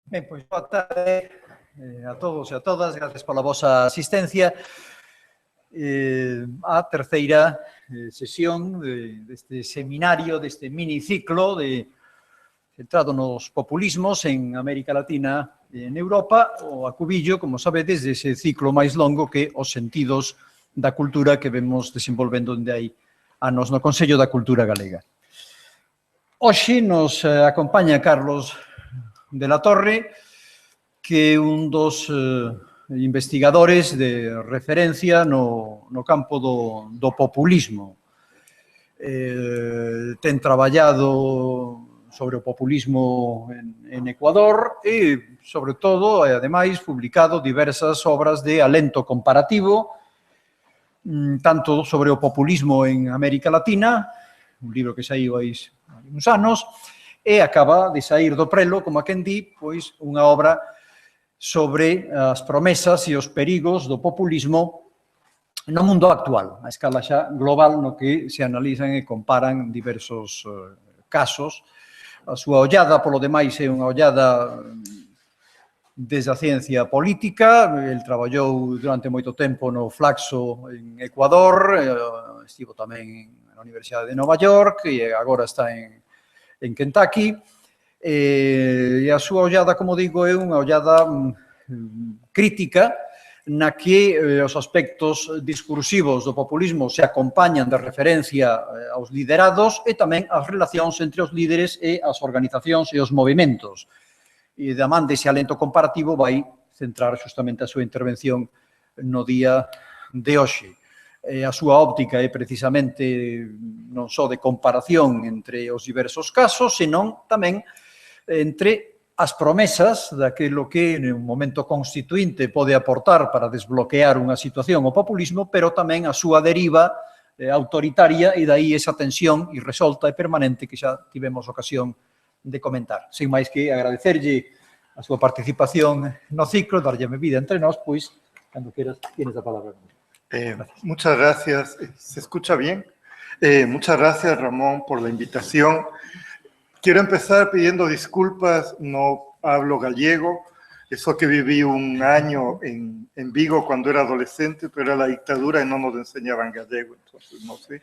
Ben, pois boa tarde a todos e a todas, gracias pola vosa asistencia á terceira sesión deste seminario, deste miniciclo centrado nos populismos en América Latina e en Europa, o acubillo, como sabedes, dese ciclo máis longo que os sentidos da cultura que vemos desenvolvendo onde hai anos no Consello da Cultura Galega. Hoxe nos acompaña Carlos de la Torre, que é un dos investigadores de referencia no campo do populismo. Ten traballado sobre o populismo en Ecuador e, sobre todo, ademais, publicado diversas obras de alento comparativo, tanto sobre o populismo en América Latina, un libro que saiu hai uns anos, e acaba de sair do prelo, como a quen di, pois unha obra sobre as promesas e os perigos do populismo no mundo actual, a escala xa global no que se analizan e comparan diversos casos. A súa ollada, polo demais, é unha ollada desde a ciencia política. El traballou durante moito tempo no Flaxo en Ecuador, estivo tamén na Universidade de Nova York e agora está en Kentucky. E a súa ollada, como digo, é unha ollada crítica na que os aspectos discursivos do populismo se acompañan de referencia aos liderados e tamén as relacións entre os líderes e as organizacións e os movimentos. E da man dese alento comparativo vai centrar justamente a súa intervención no día de hoxe. A súa óptica é precisamente non só de comparación entre os diversos casos, senón tamén entre as promesas daquilo que en un momento constituinte pode aportar para desbloquear unha situación o populismo, pero tamén a súa deriva autoritaria e dai esa tensión irresolta e permanente que xa tivemos ocasión de comentar. Sen máis que agradecerlle a súa participación no ciclo, darlle a vida entre nós, pois, cando queras, tienes a palabra. Muchas gracias. ¿Se escucha bien? Muchas gracias, Ramón, por la invitación. Quiero empezar pidiendo disculpas, no hablo gallego, eso que viví un año en Vigo cuando era adolescente, pero era la dictadura y no nos enseñaban gallego, entonces no sé.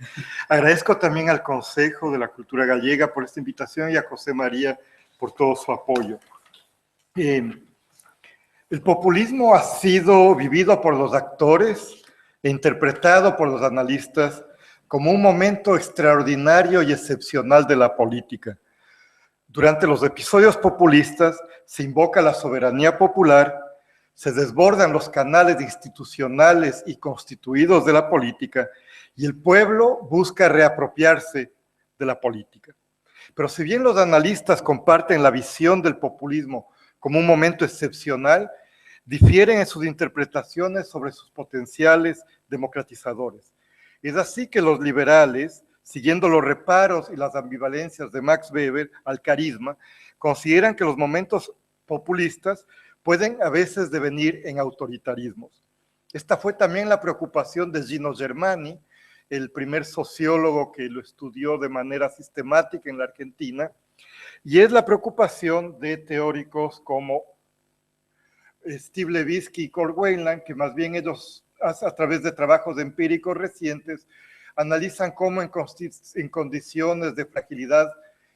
Agradezco también al Consejo de la Cultura Gallega por esta invitación y a José María por todo su apoyo. El populismo ha sido vivido por los actores e interpretado por los analistas como un momento extraordinario y excepcional de la política. Durante los episodios populistas se invoca la soberanía popular, se desbordan los canales institucionales y constituidos de la política y el pueblo busca reapropiarse de la política. Pero si bien los analistas comparten la visión del populismo como un momento excepcional, difieren en sus interpretaciones sobre sus potenciales democratizadores. Es así que los liberales, siguiendo los reparos y las ambivalencias de Max Weber al carisma, consideran que los momentos populistas pueden a veces devenir en autoritarismos. Esta fue también la preocupación de Gino Germani, el primer sociólogo que lo estudió de manera sistemática en la Argentina, y es la preocupación de teóricos como Steve Levitsky y Kurt Weyland, que más bien ellos, a través de trabajos empíricos recientes, analizan cómo en condiciones de fragilidad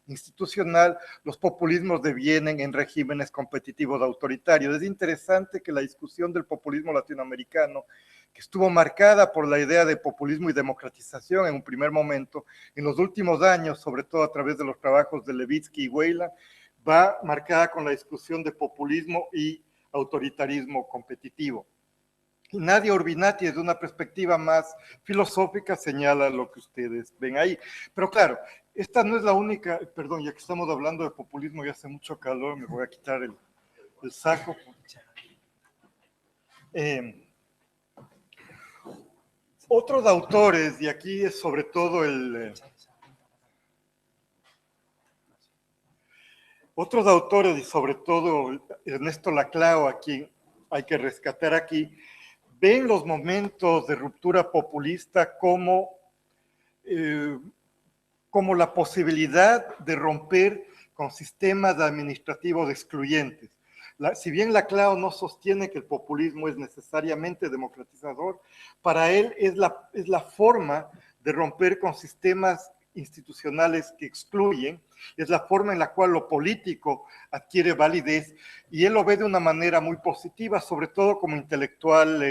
institucional los populismos devienen en regímenes competitivos autoritarios. Es interesante que la discusión del populismo latinoamericano, que estuvo marcada por la idea de populismo y democratización en un primer momento, en los últimos años, sobre todo a través de los trabajos de Levitsky y Weyland, va marcada con la discusión de populismo y autoritarismo competitivo. Y Nadia Urbinati, desde una perspectiva más filosófica, señala lo que ustedes ven ahí. Pero claro, esta no es la única, perdón, ya que estamos hablando de populismo y hace mucho calor, me voy a quitar el saco. Otros autores, y aquí es sobre todo otros autores, y sobre todo Ernesto Laclau, a quien hay que rescatar aquí, ven los momentos de ruptura populista como la posibilidad de romper con sistemas administrativos excluyentes. Si bien Laclau no sostiene que el populismo es necesariamente democratizador, para él es la forma de romper con sistemas institucionales que excluyen, es la forma en la cual lo político adquiere validez, y él lo ve de una manera muy positiva, sobre todo como intelectual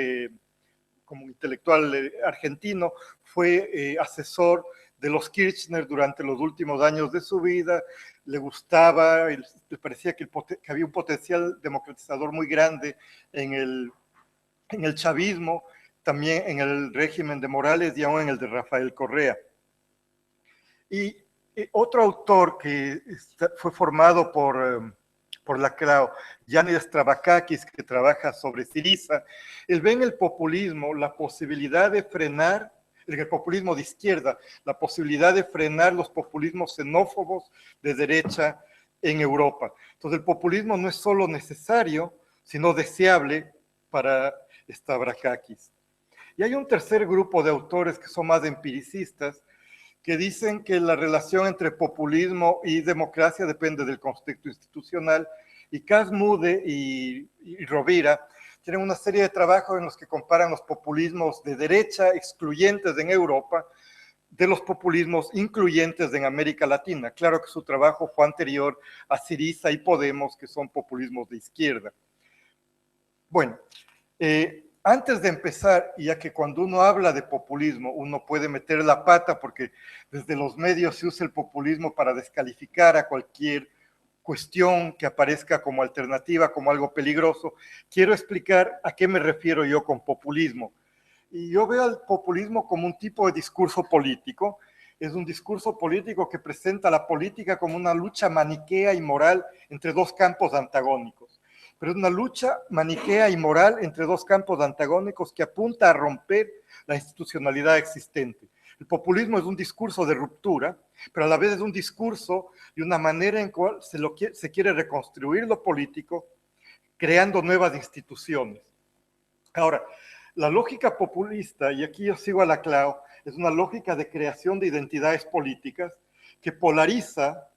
argentino. Fue asesor de los Kirchner durante los últimos años de su vida, le gustaba, le parecía que había un potencial democratizador muy grande en el chavismo, también en el régimen de Morales y aún en el de Rafael Correa. Y otro autor que fue formado por Laclau, Yanis Stavrakakis, que trabaja sobre Syriza, él ve en el populismo la posibilidad de frenar, en el populismo de izquierda, la posibilidad de frenar los populismos xenófobos de derecha en Europa. Entonces el populismo no es solo necesario, sino deseable para Stavrakakis. Y hay un tercer grupo de autores que son más empiricistas, que dicen que la relación entre populismo y democracia depende del contexto institucional, y Casmude y Rovira tienen una serie de trabajos en los que comparan los populismos de derecha excluyentes en Europa de los populismos incluyentes en América Latina. Claro que su trabajo fue anterior a Syriza y Podemos, que son populismos de izquierda. Bueno, antes de empezar, ya que cuando uno habla de populismo, uno puede meter la pata porque desde los medios se usa el populismo para descalificar a cualquier cuestión que aparezca como alternativa, como algo peligroso. Quiero explicar a qué me refiero yo con populismo. Y yo veo al populismo como un tipo de discurso político. Es un discurso político que presenta la política como una lucha maniquea y moral entre dos campos antagónicos. Pero es una lucha maniquea y moral entre dos campos antagónicos que apunta a romper la institucionalidad existente. El populismo es un discurso de ruptura, pero a la vez es un discurso y una manera en cual se quiere reconstruir lo político, creando nuevas instituciones. Ahora, la lógica populista, y aquí yo sigo a Laclau, es una lógica de creación de identidades políticas que polariza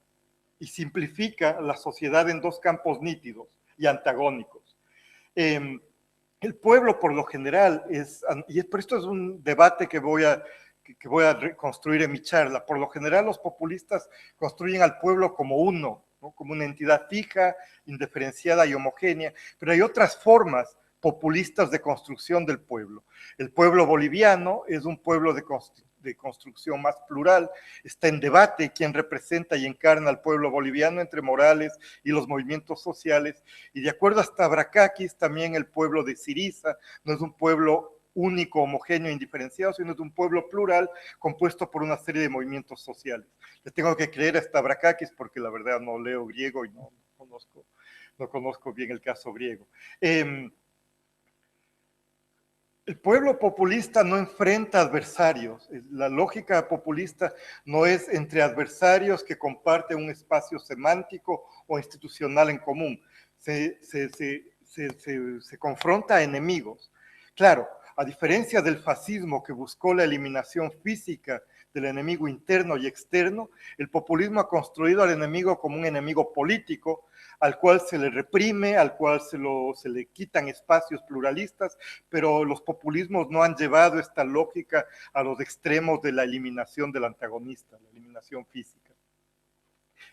y simplifica la sociedad en dos campos nítidos y antagónicos. El pueblo, por lo general, por esto es un debate que voy a reconstruir en mi charla. Por lo general, los populistas construyen al pueblo como uno, ¿no? Como una entidad fija, indiferenciada y homogénea, pero hay otras formas populistas de construcción del pueblo. El pueblo boliviano es un pueblo de construcción más plural, está en debate quién representa y encarna al pueblo boliviano entre Morales y los movimientos sociales, y de acuerdo a Stavrakakis, también el pueblo de Syriza no es un pueblo único, homogéneo, indiferenciado, sino es un pueblo plural compuesto por una serie de movimientos sociales. Le tengo que creer a Stavrakakis porque la verdad no leo griego y no conozco bien el caso griego. El pueblo populista no enfrenta adversarios. La lógica populista no es entre adversarios que comparten un espacio semántico o institucional en común. Se confronta a enemigos. Claro, a diferencia del fascismo que buscó la eliminación física del enemigo interno y externo, el populismo ha construido al enemigo como un enemigo político, al cual se le reprime, al cual se le quitan espacios pluralistas, pero los populismos no han llevado esta lógica a los extremos de la eliminación del antagonista, la eliminación física.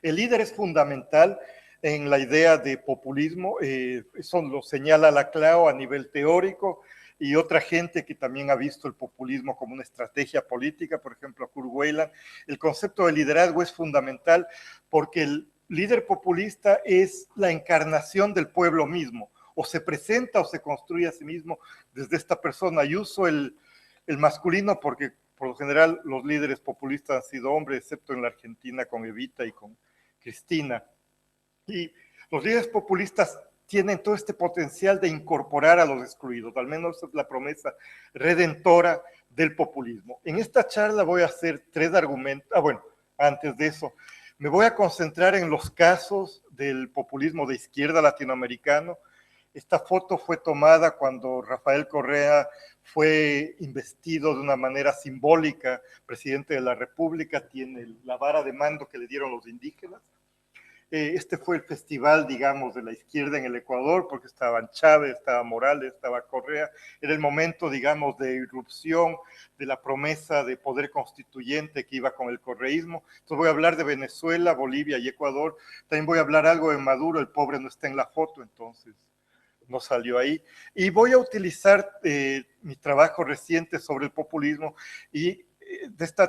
El líder es fundamental en la idea de populismo, eso lo señala Laclau a nivel teórico, y otra gente que también ha visto el populismo como una estrategia política, por ejemplo, Kurt Weyland. El concepto de liderazgo es fundamental porque el líder populista es la encarnación del pueblo mismo, o se presenta o se construye a sí mismo desde esta persona. Y uso el masculino porque por lo general los líderes populistas han sido hombres, excepto en la Argentina con Evita y con Cristina. Y los líderes populistas tienen todo este potencial de incorporar a los excluidos, al menos esa es la promesa redentora del populismo. En esta charla voy a hacer 3 argumentos, antes de eso, me voy a concentrar en los casos del populismo de izquierda latinoamericano. Esta foto fue tomada cuando Rafael Correa fue investido de una manera simbólica presidente de la República, tiene la vara de mando que le dieron los indígenas. Este fue el festival, digamos, de la izquierda en el Ecuador, porque estaban Chávez, estaba Morales, estaba Correa. Era el momento, digamos, de irrupción de la promesa de poder constituyente que iba con el correísmo. Entonces voy a hablar de Venezuela, Bolivia y Ecuador. También voy a hablar algo de Maduro, el pobre no está en la foto, entonces no salió ahí. Y voy a utilizar mi trabajo reciente sobre el populismo y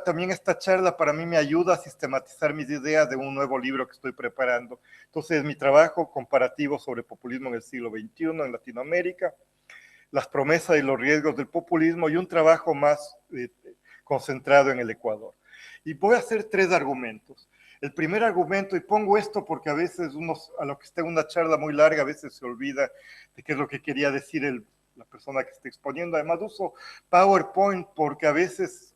también esta charla para mí me ayuda a sistematizar mis ideas de un nuevo libro que estoy preparando. Entonces, mi trabajo comparativo sobre populismo en el siglo XXI en Latinoamérica, las promesas y los riesgos del populismo y un trabajo más concentrado en el Ecuador. Y voy a hacer 3 argumentos. El primer argumento, y pongo esto porque a veces a lo que está en una charla muy larga, a veces se olvida de qué es lo que quería decir la persona que está exponiendo. Además uso PowerPoint porque a veces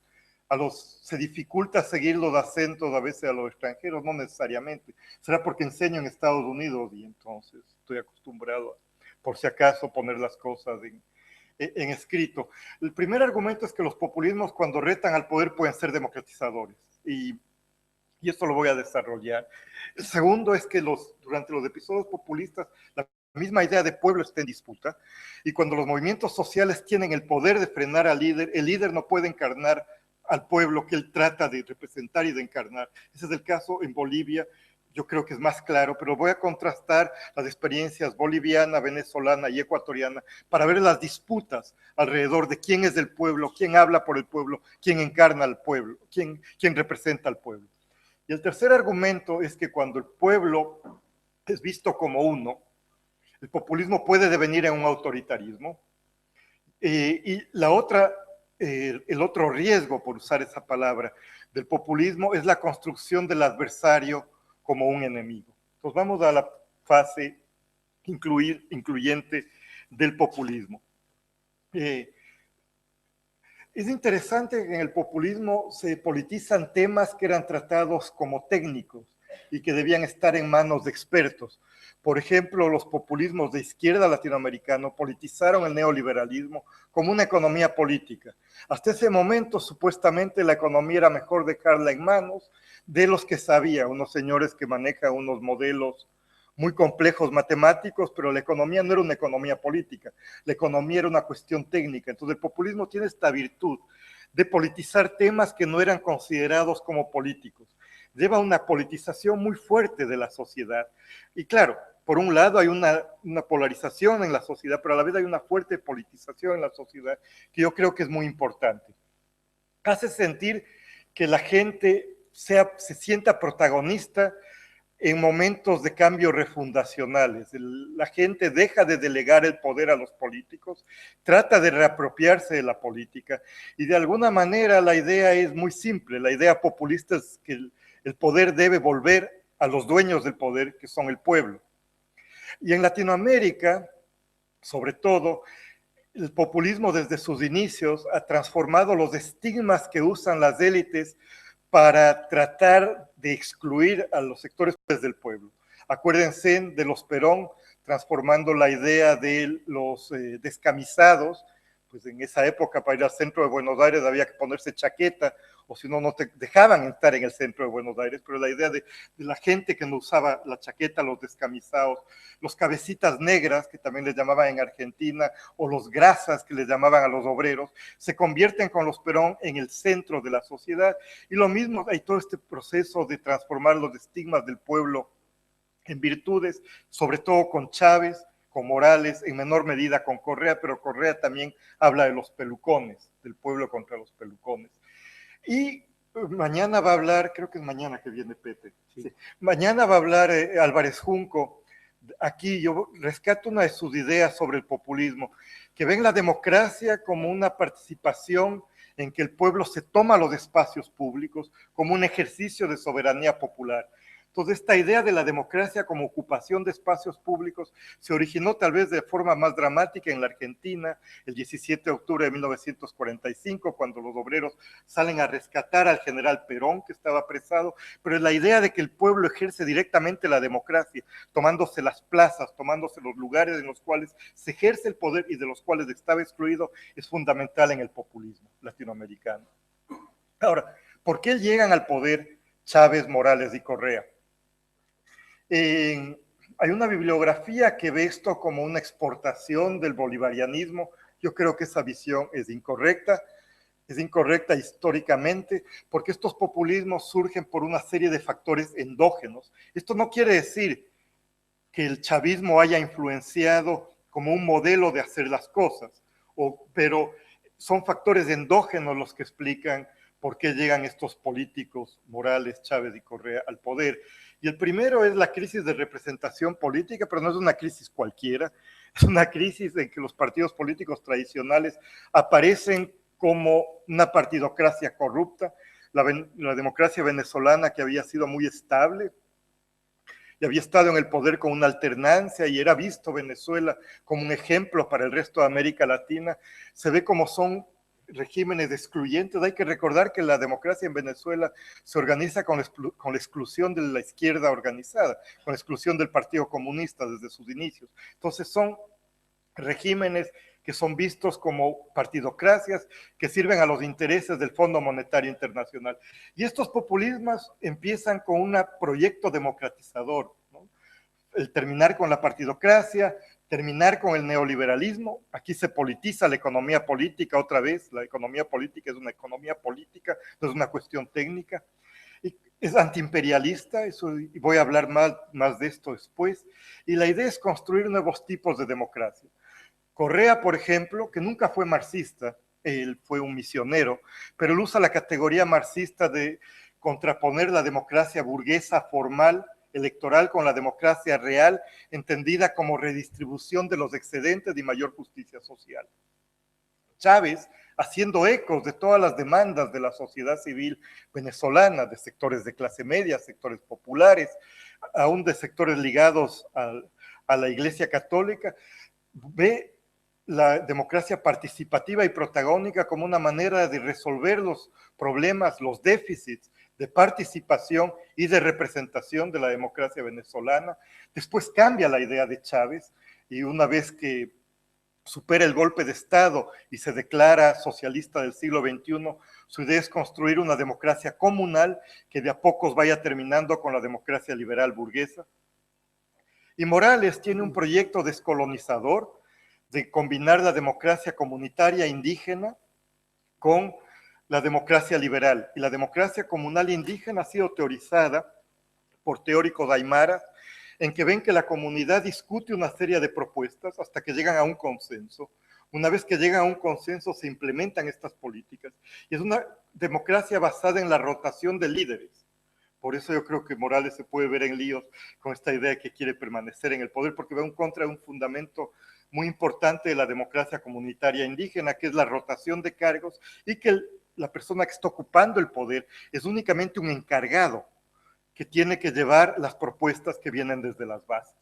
se dificulta seguir los acentos a veces a los extranjeros, no necesariamente. Será porque enseño en Estados Unidos y entonces estoy acostumbrado a, por si acaso, poner las cosas en escrito. El primer argumento es que los populismos cuando retan al poder pueden ser democratizadores y esto lo voy a desarrollar. El segundo es que durante los episodios populistas la misma idea de pueblo está en disputa y cuando los movimientos sociales tienen el poder de frenar al líder, el líder no puede encarnar al pueblo que él trata de representar y de encarnar. Ese es el caso en Bolivia, yo creo que es más claro, pero voy a contrastar las experiencias boliviana, venezolana y ecuatoriana para ver las disputas alrededor de quién es del pueblo, quién habla por el pueblo, quién encarna al pueblo, quién representa al pueblo. Y el tercer argumento es que cuando el pueblo es visto como uno, el populismo puede devenir en un autoritarismo. Y el otro riesgo, por usar esa palabra, del populismo es la construcción del adversario como un enemigo. Entonces vamos a la fase incluyente del populismo. Es interesante que en el populismo se politizan temas que eran tratados como técnicos y que debían estar en manos de expertos. Por ejemplo, los populismos de izquierda latinoamericano politizaron el neoliberalismo como una economía política. Hasta ese momento, supuestamente, la economía era mejor dejarla en manos de los que sabían, unos señores que manejan unos modelos muy complejos matemáticos, pero la economía no era una economía política, la economía era una cuestión técnica. Entonces el populismo tiene esta virtud de politizar temas que no eran considerados como políticos. Lleva una politización muy fuerte de la sociedad. Y claro, por un lado hay una polarización en la sociedad, pero a la vez hay una fuerte politización en la sociedad que yo creo que es muy importante. Hace sentir que la gente se sienta protagonista en momentos de cambio refundacionales. La gente deja de delegar el poder a los políticos, trata de reapropiarse de la política y de alguna manera la idea es muy simple. La idea populista es que el poder debe volver a los dueños del poder, que son el pueblo. Y en Latinoamérica, sobre todo, el populismo desde sus inicios ha transformado los estigmas que usan las élites para tratar de excluir a los sectores del pueblo. Acuérdense de los Perón transformando la idea de los descamisados, pues en esa época para ir al centro de Buenos Aires había que ponerse chaqueta, o si no, no te dejaban estar en el centro de Buenos Aires, pero la idea de la gente que no usaba la chaqueta, los descamisados, los cabecitas negras, que también les llamaban en Argentina, o los grasas, que les llamaban a los obreros, se convierten con los Perón en el centro de la sociedad, y lo mismo hay todo este proceso de transformar los estigmas del pueblo en virtudes, sobre todo con Chávez, con Morales, en menor medida con Correa, pero Correa también habla de los pelucones, del pueblo contra los pelucones. Y mañana va a hablar, creo que es mañana que viene Pepe, sí. Mañana va a hablar Álvarez Junco. Aquí yo rescato una de sus ideas sobre el populismo, que ven la democracia como una participación en que el pueblo se toma los espacios públicos como un ejercicio de soberanía popular. Entonces, esta idea de la democracia como ocupación de espacios públicos se originó tal vez de forma más dramática en la Argentina, el 17 de octubre de 1945, cuando los obreros salen a rescatar al general Perón, que estaba apresado, pero es la idea de que el pueblo ejerce directamente la democracia, tomándose las plazas, tomándose los lugares en los cuales se ejerce el poder y de los cuales estaba excluido, es fundamental en el populismo latinoamericano. Ahora, ¿por qué llegan al poder Chávez, Morales y Correa? Hay una bibliografía que ve esto como una exportación del bolivarianismo. Yo creo que esa visión es incorrecta históricamente, porque estos populismos surgen por una serie de factores endógenos. Esto no quiere decir que el chavismo haya influenciado como un modelo de hacer las cosas, pero son factores endógenos los que explican por qué llegan estos políticos, Morales, Chávez y Correa, al poder. Y el primero es la crisis de representación política, pero no es una crisis cualquiera, es una crisis en que los partidos políticos tradicionales aparecen como una partidocracia corrupta. La democracia venezolana, que había sido muy estable y había estado en el poder con una alternancia y era visto Venezuela como un ejemplo para el resto de América Latina, se ve como son regímenes excluyentes. Hay que recordar que la democracia en Venezuela se organiza con la exclusión de la izquierda organizada, con la exclusión del Partido Comunista desde sus inicios. Entonces son regímenes que son vistos como partidocracias que sirven a los intereses del Fondo Monetario Internacional. Y estos populismos empiezan con un proyecto democratizador, ¿no? El terminar con la partidocracia, terminar con el neoliberalismo. Aquí se politiza la economía política otra vez. La economía política es una economía política, no es una cuestión técnica. Y es antiimperialista, y voy a hablar más de esto después. Y la idea es construir nuevos tipos de democracia. Correa, por ejemplo, que nunca fue marxista, él fue un misionero, pero él usa la categoría marxista de contraponer la democracia burguesa formal electoral con la democracia real, entendida como redistribución de los excedentes y mayor justicia social. Chávez, haciendo ecos de todas las demandas de la sociedad civil venezolana, de sectores de clase media, sectores populares, aún de sectores ligados a la Iglesia Católica, ve la democracia participativa y protagónica como una manera de resolver los problemas, los déficits de participación y de representación de la democracia venezolana. Después cambia la idea de Chávez y una vez que supera el golpe de Estado y se declara socialista del siglo XXI, su idea es construir una democracia comunal que de a pocos vaya terminando con la democracia liberal burguesa. Y Morales tiene un proyecto descolonizador de combinar la democracia comunitaria indígena con la democracia liberal. Y la democracia comunal indígena ha sido teorizada por teóricos aymaras, en que ven que la comunidad discute una serie de propuestas hasta que llegan a un consenso. Una vez que llegan a un consenso, se implementan estas políticas. Y es una democracia basada en la rotación de líderes. Por eso yo creo que Morales se puede ver en líos con esta idea de que quiere permanecer en el poder, porque va en contra de un fundamento muy importante de la democracia comunitaria indígena, que es la rotación de cargos y que la persona que está ocupando el poder es únicamente un encargado que tiene que llevar las propuestas que vienen desde las bases.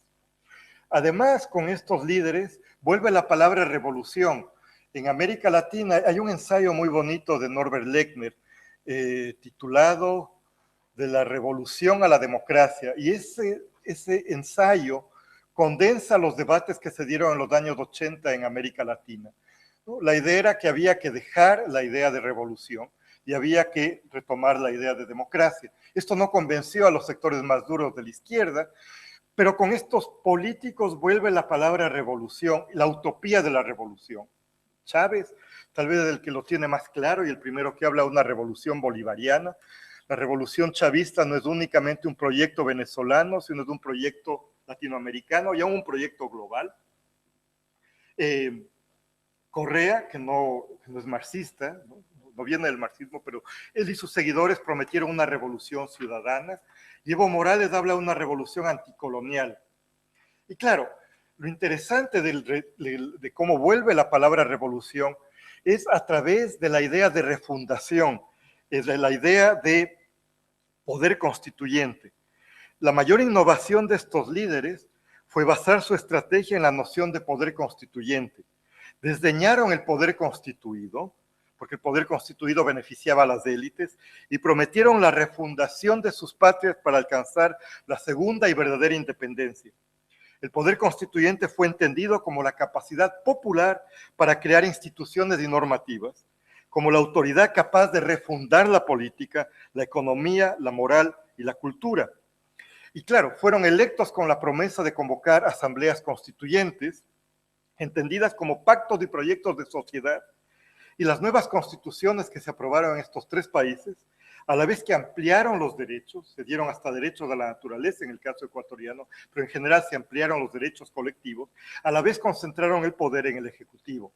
Además, con estos líderes vuelve la palabra revolución. En América Latina hay un ensayo muy bonito de Norbert Lechner titulado De la revolución a la democracia, y ese ensayo condensa los debates que se dieron en los años 80 en América Latina. ¿No? La idea era que había que dejar la idea de revolución y había que retomar la idea de democracia. Esto no convenció a los sectores más duros de la izquierda, pero con estos políticos vuelve la palabra revolución, la utopía de la revolución. Chávez, tal vez el que lo tiene más claro y el primero que habla de una revolución bolivariana. La revolución chavista no es únicamente un proyecto venezolano, sino es un proyecto latinoamericano y aún un proyecto global. Correa, que no es marxista, no viene del marxismo, pero él y sus seguidores prometieron una revolución ciudadana. Y Evo Morales habla de una revolución anticolonial. Y claro, lo interesante de cómo vuelve la palabra revolución es a través de la idea de refundación, es de la idea de poder constituyente. La mayor innovación de estos líderes fue basar su estrategia en la noción de poder constituyente. Desdeñaron el poder constituido, porque el poder constituido beneficiaba a las élites, y prometieron la refundación de sus patrias para alcanzar la segunda y verdadera independencia. El poder constituyente fue entendido como la capacidad popular para crear instituciones y normativas, como la autoridad capaz de refundar la política, la economía, la moral y la cultura. Y claro, fueron electos con la promesa de convocar asambleas constituyentes, entendidas como pactos y proyectos de sociedad, y las nuevas constituciones que se aprobaron en estos tres países, a la vez que ampliaron los derechos, se dieron hasta derechos a la naturaleza en el caso ecuatoriano, pero en general se ampliaron los derechos colectivos, a la vez concentraron el poder en el Ejecutivo.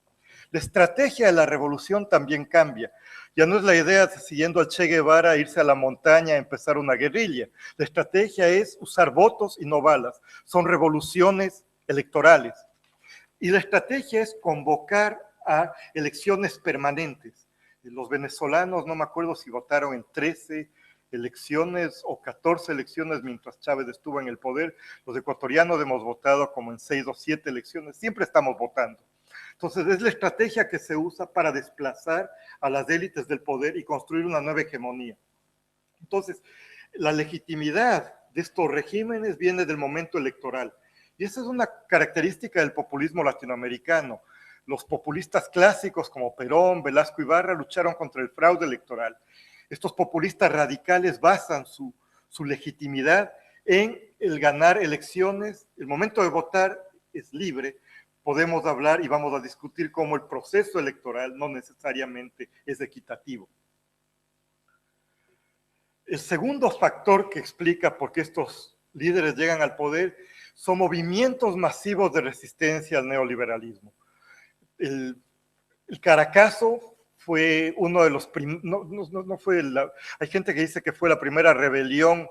La estrategia de la revolución también cambia. Ya no es la idea de, siguiendo al Che Guevara, irse a la montaña a empezar una guerrilla. La estrategia es usar votos y no balas. Son revoluciones electorales. Y la estrategia es convocar a elecciones permanentes. Los venezolanos, no me acuerdo si votaron en 13 elecciones o 14 elecciones mientras Chávez estuvo en el poder. Los ecuatorianos hemos votado como en 6 o 7 elecciones. Siempre estamos votando. Entonces, es la estrategia que se usa para desplazar a las élites del poder y construir una nueva hegemonía. Entonces, la legitimidad de estos regímenes viene del momento electoral. Y esa es una característica del populismo latinoamericano. Los populistas clásicos como Perón, Velasco Ibarra lucharon contra el fraude electoral. Estos populistas radicales basan su legitimidad en el ganar elecciones. El momento de votar es libre. Podemos hablar y vamos a discutir cómo el proceso electoral no necesariamente es equitativo. El segundo factor que explica por qué estos líderes llegan al poder son movimientos masivos de resistencia al neoliberalismo. El Caracazo fue uno de los hay gente que dice que fue la primera rebelión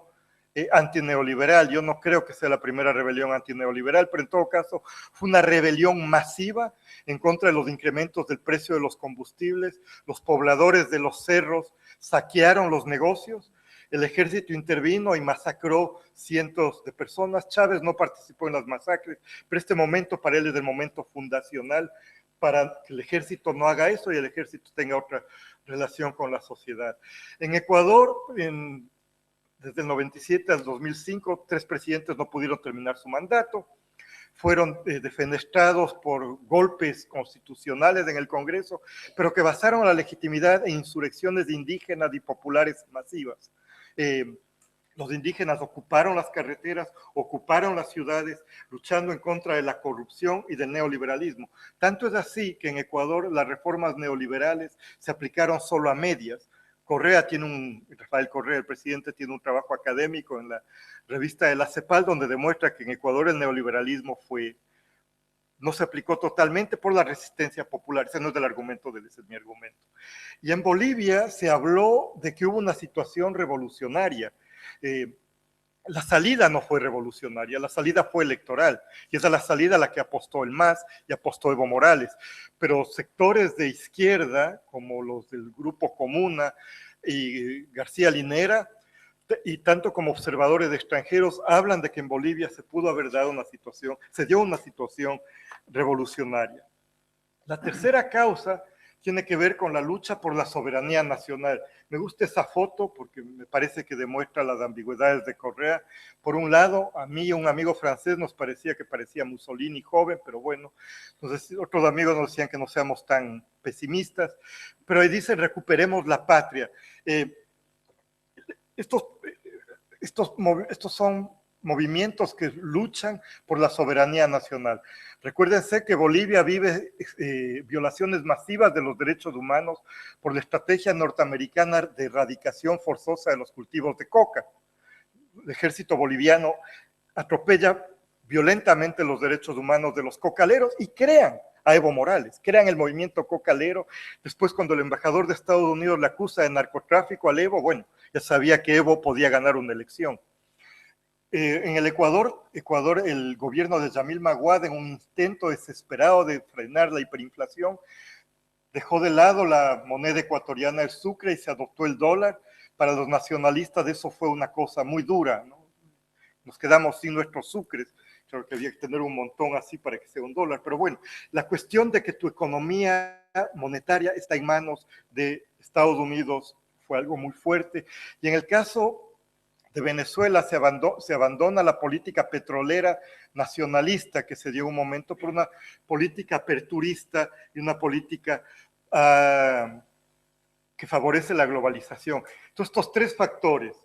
antineoliberal. Yo no creo que sea la primera rebelión antineoliberal, pero en todo caso fue una rebelión masiva en contra de los incrementos del precio de los combustibles. Los pobladores de los cerros saquearon los negocios, el ejército intervino y masacró cientos de personas. Chávez no participó en las masacres, pero este momento para él es el momento fundacional para que el ejército no haga eso y el ejército tenga otra relación con la sociedad. En Ecuador, desde el 97 al 2005, 3 presidentes no pudieron terminar su mandato, fueron defenestrados por golpes constitucionales en el Congreso, pero que basaron la legitimidad en insurrecciones indígenas y populares masivas. Los indígenas ocuparon las carreteras, ocuparon las ciudades, luchando en contra de la corrupción y del neoliberalismo. Tanto es así que en Ecuador las reformas neoliberales se aplicaron solo a medias. Rafael Correa, el presidente, tiene un trabajo académico en la revista de la CEPAL, donde demuestra que en Ecuador el neoliberalismo no se aplicó totalmente por la resistencia popular. Ese no es el argumento de él, ese es mi argumento. Y en Bolivia se habló de que hubo una situación revolucionaria. La salida no fue revolucionaria, la salida fue electoral, y esa es la salida a la que apostó el MAS y apostó Evo Morales. Pero sectores de izquierda, como los del Grupo Comuna y García Linera, y tanto como observadores de extranjeros, hablan de que en Bolivia se dio una situación revolucionaria. La tercera causa tiene que ver con la lucha por la soberanía nacional. Me gusta esa foto porque me parece que demuestra las ambigüedades de Correa. Por un lado, a mí y a un amigo francés nos parecía que parecía Mussolini joven, pero bueno, entonces otros amigos nos decían que no seamos tan pesimistas, pero ahí dicen recuperemos la patria. Estos son movimientos que luchan por la soberanía nacional. Recuérdense que Bolivia vive violaciones masivas de los derechos humanos por la estrategia norteamericana de erradicación forzosa de los cultivos de coca. El ejército boliviano atropella violentamente los derechos humanos de los cocaleros y crean a Evo Morales, crean el movimiento cocalero. Después, cuando el embajador de Estados Unidos le acusa de narcotráfico al Evo, bueno, ya sabía que Evo podía ganar una elección. En el Ecuador, el gobierno de Yamil Maguad, en un intento desesperado de frenar la hiperinflación, dejó de lado la moneda ecuatoriana, el sucre, y se adoptó el dólar. Para los nacionalistas eso fue una cosa muy dura, ¿no? Nos quedamos sin nuestros sucres. Claro que había que tener un montón así para que sea un dólar, pero bueno, la cuestión de que tu economía monetaria está en manos de Estados Unidos fue algo muy fuerte. Y en el caso de Venezuela se abandona la política petrolera nacionalista que se dio un momento por una política aperturista y una política que favorece la globalización. Entonces, estos tres factores,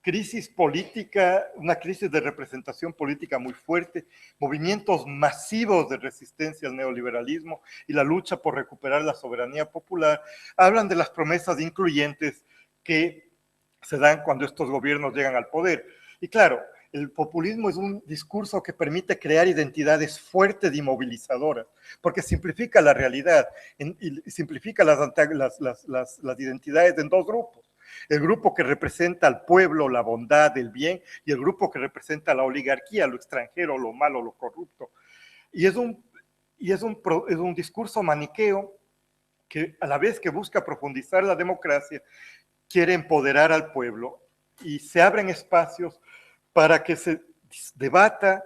crisis política, una crisis de representación política muy fuerte, movimientos masivos de resistencia al neoliberalismo y la lucha por recuperar la soberanía popular, hablan de las promesas incluyentes que se dan cuando estos gobiernos llegan al poder. Y claro, el populismo es un discurso que permite crear identidades fuertes y movilizadoras, porque simplifica la realidad y simplifica las identidades en dos grupos. El grupo que representa al pueblo, la bondad, el bien, y el grupo que representa a la oligarquía, lo extranjero, lo malo, lo corrupto. Y es un discurso maniqueo que a la vez que busca profundizar la democracia, quiere empoderar al pueblo y se abren espacios para que se debata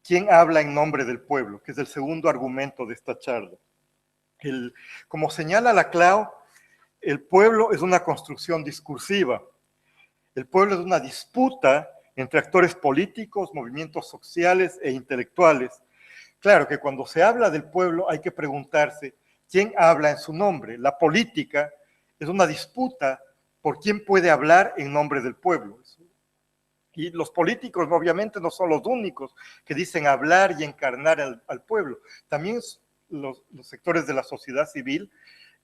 quién habla en nombre del pueblo, que es el segundo argumento de esta charla. Como señala Laclau, el pueblo es una construcción discursiva. El pueblo es una disputa entre actores políticos, movimientos sociales e intelectuales. Claro que cuando se habla del pueblo hay que preguntarse quién habla en su nombre. La política es una disputa por quién puede hablar en nombre del pueblo. Y los políticos obviamente no son los únicos que dicen hablar y encarnar al pueblo. También los sectores de la sociedad civil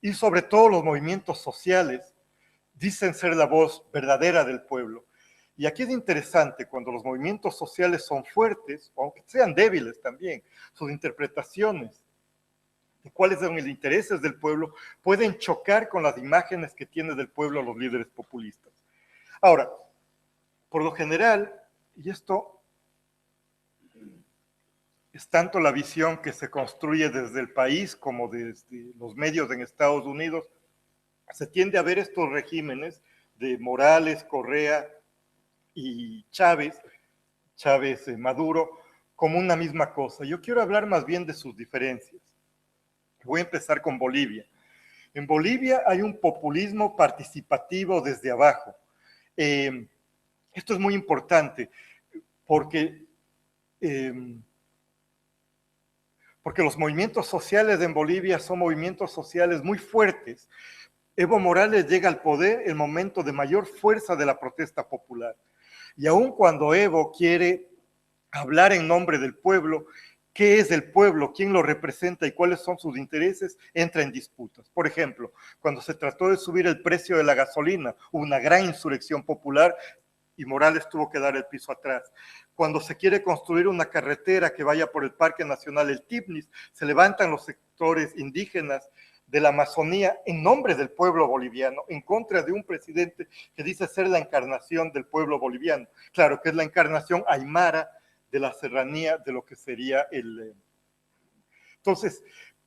y sobre todo los movimientos sociales dicen ser la voz verdadera del pueblo. Y aquí es interesante, cuando los movimientos sociales son fuertes, aunque sean débiles también, sus interpretaciones de cuáles son los intereses del pueblo pueden chocar con las imágenes que tienen del pueblo los líderes populistas. Ahora, por lo general, y esto es tanto la visión que se construye desde el país como desde los medios en Estados Unidos, se tiende a ver estos regímenes de Morales, Correa y Chávez Maduro, como una misma cosa. Yo quiero hablar más bien de sus diferencias. Voy a empezar con Bolivia. En Bolivia hay un populismo participativo desde abajo. Esto es muy importante porque los movimientos sociales en Bolivia son movimientos sociales muy fuertes. Evo Morales llega al poder en el momento de mayor fuerza de la protesta popular. Y aun cuando Evo quiere hablar en nombre del pueblo, ¿qué es el pueblo? ¿Quién lo representa y cuáles son sus intereses? Entra en disputas. Por ejemplo, cuando se trató de subir el precio de la gasolina, hubo una gran insurrección popular y Morales tuvo que dar el piso atrás. Cuando se quiere construir una carretera que vaya por el Parque Nacional El Tibnis, se levantan los sectores indígenas de la Amazonía en nombre del pueblo boliviano, en contra de un presidente que dice ser la encarnación del pueblo boliviano. Claro que es la encarnación aymara de la serranía de lo que sería el... Entonces,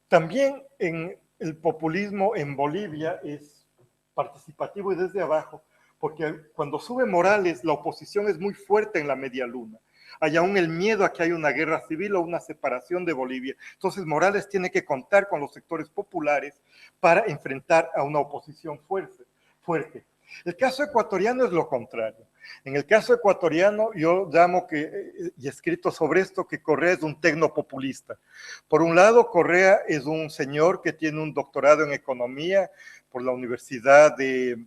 también en el populismo en Bolivia es participativo y desde abajo, porque cuando sube Morales, la oposición es muy fuerte en la media luna. Hay aún el miedo a que haya una guerra civil o una separación de Bolivia. Entonces Morales tiene que contar con los sectores populares para enfrentar a una oposición fuerte. El caso ecuatoriano es lo contrario. En el caso ecuatoriano yo llamo y he escrito sobre esto, que Correa es un tecnopopulista. Por un lado, Correa es un señor que tiene un doctorado en economía por la Universidad de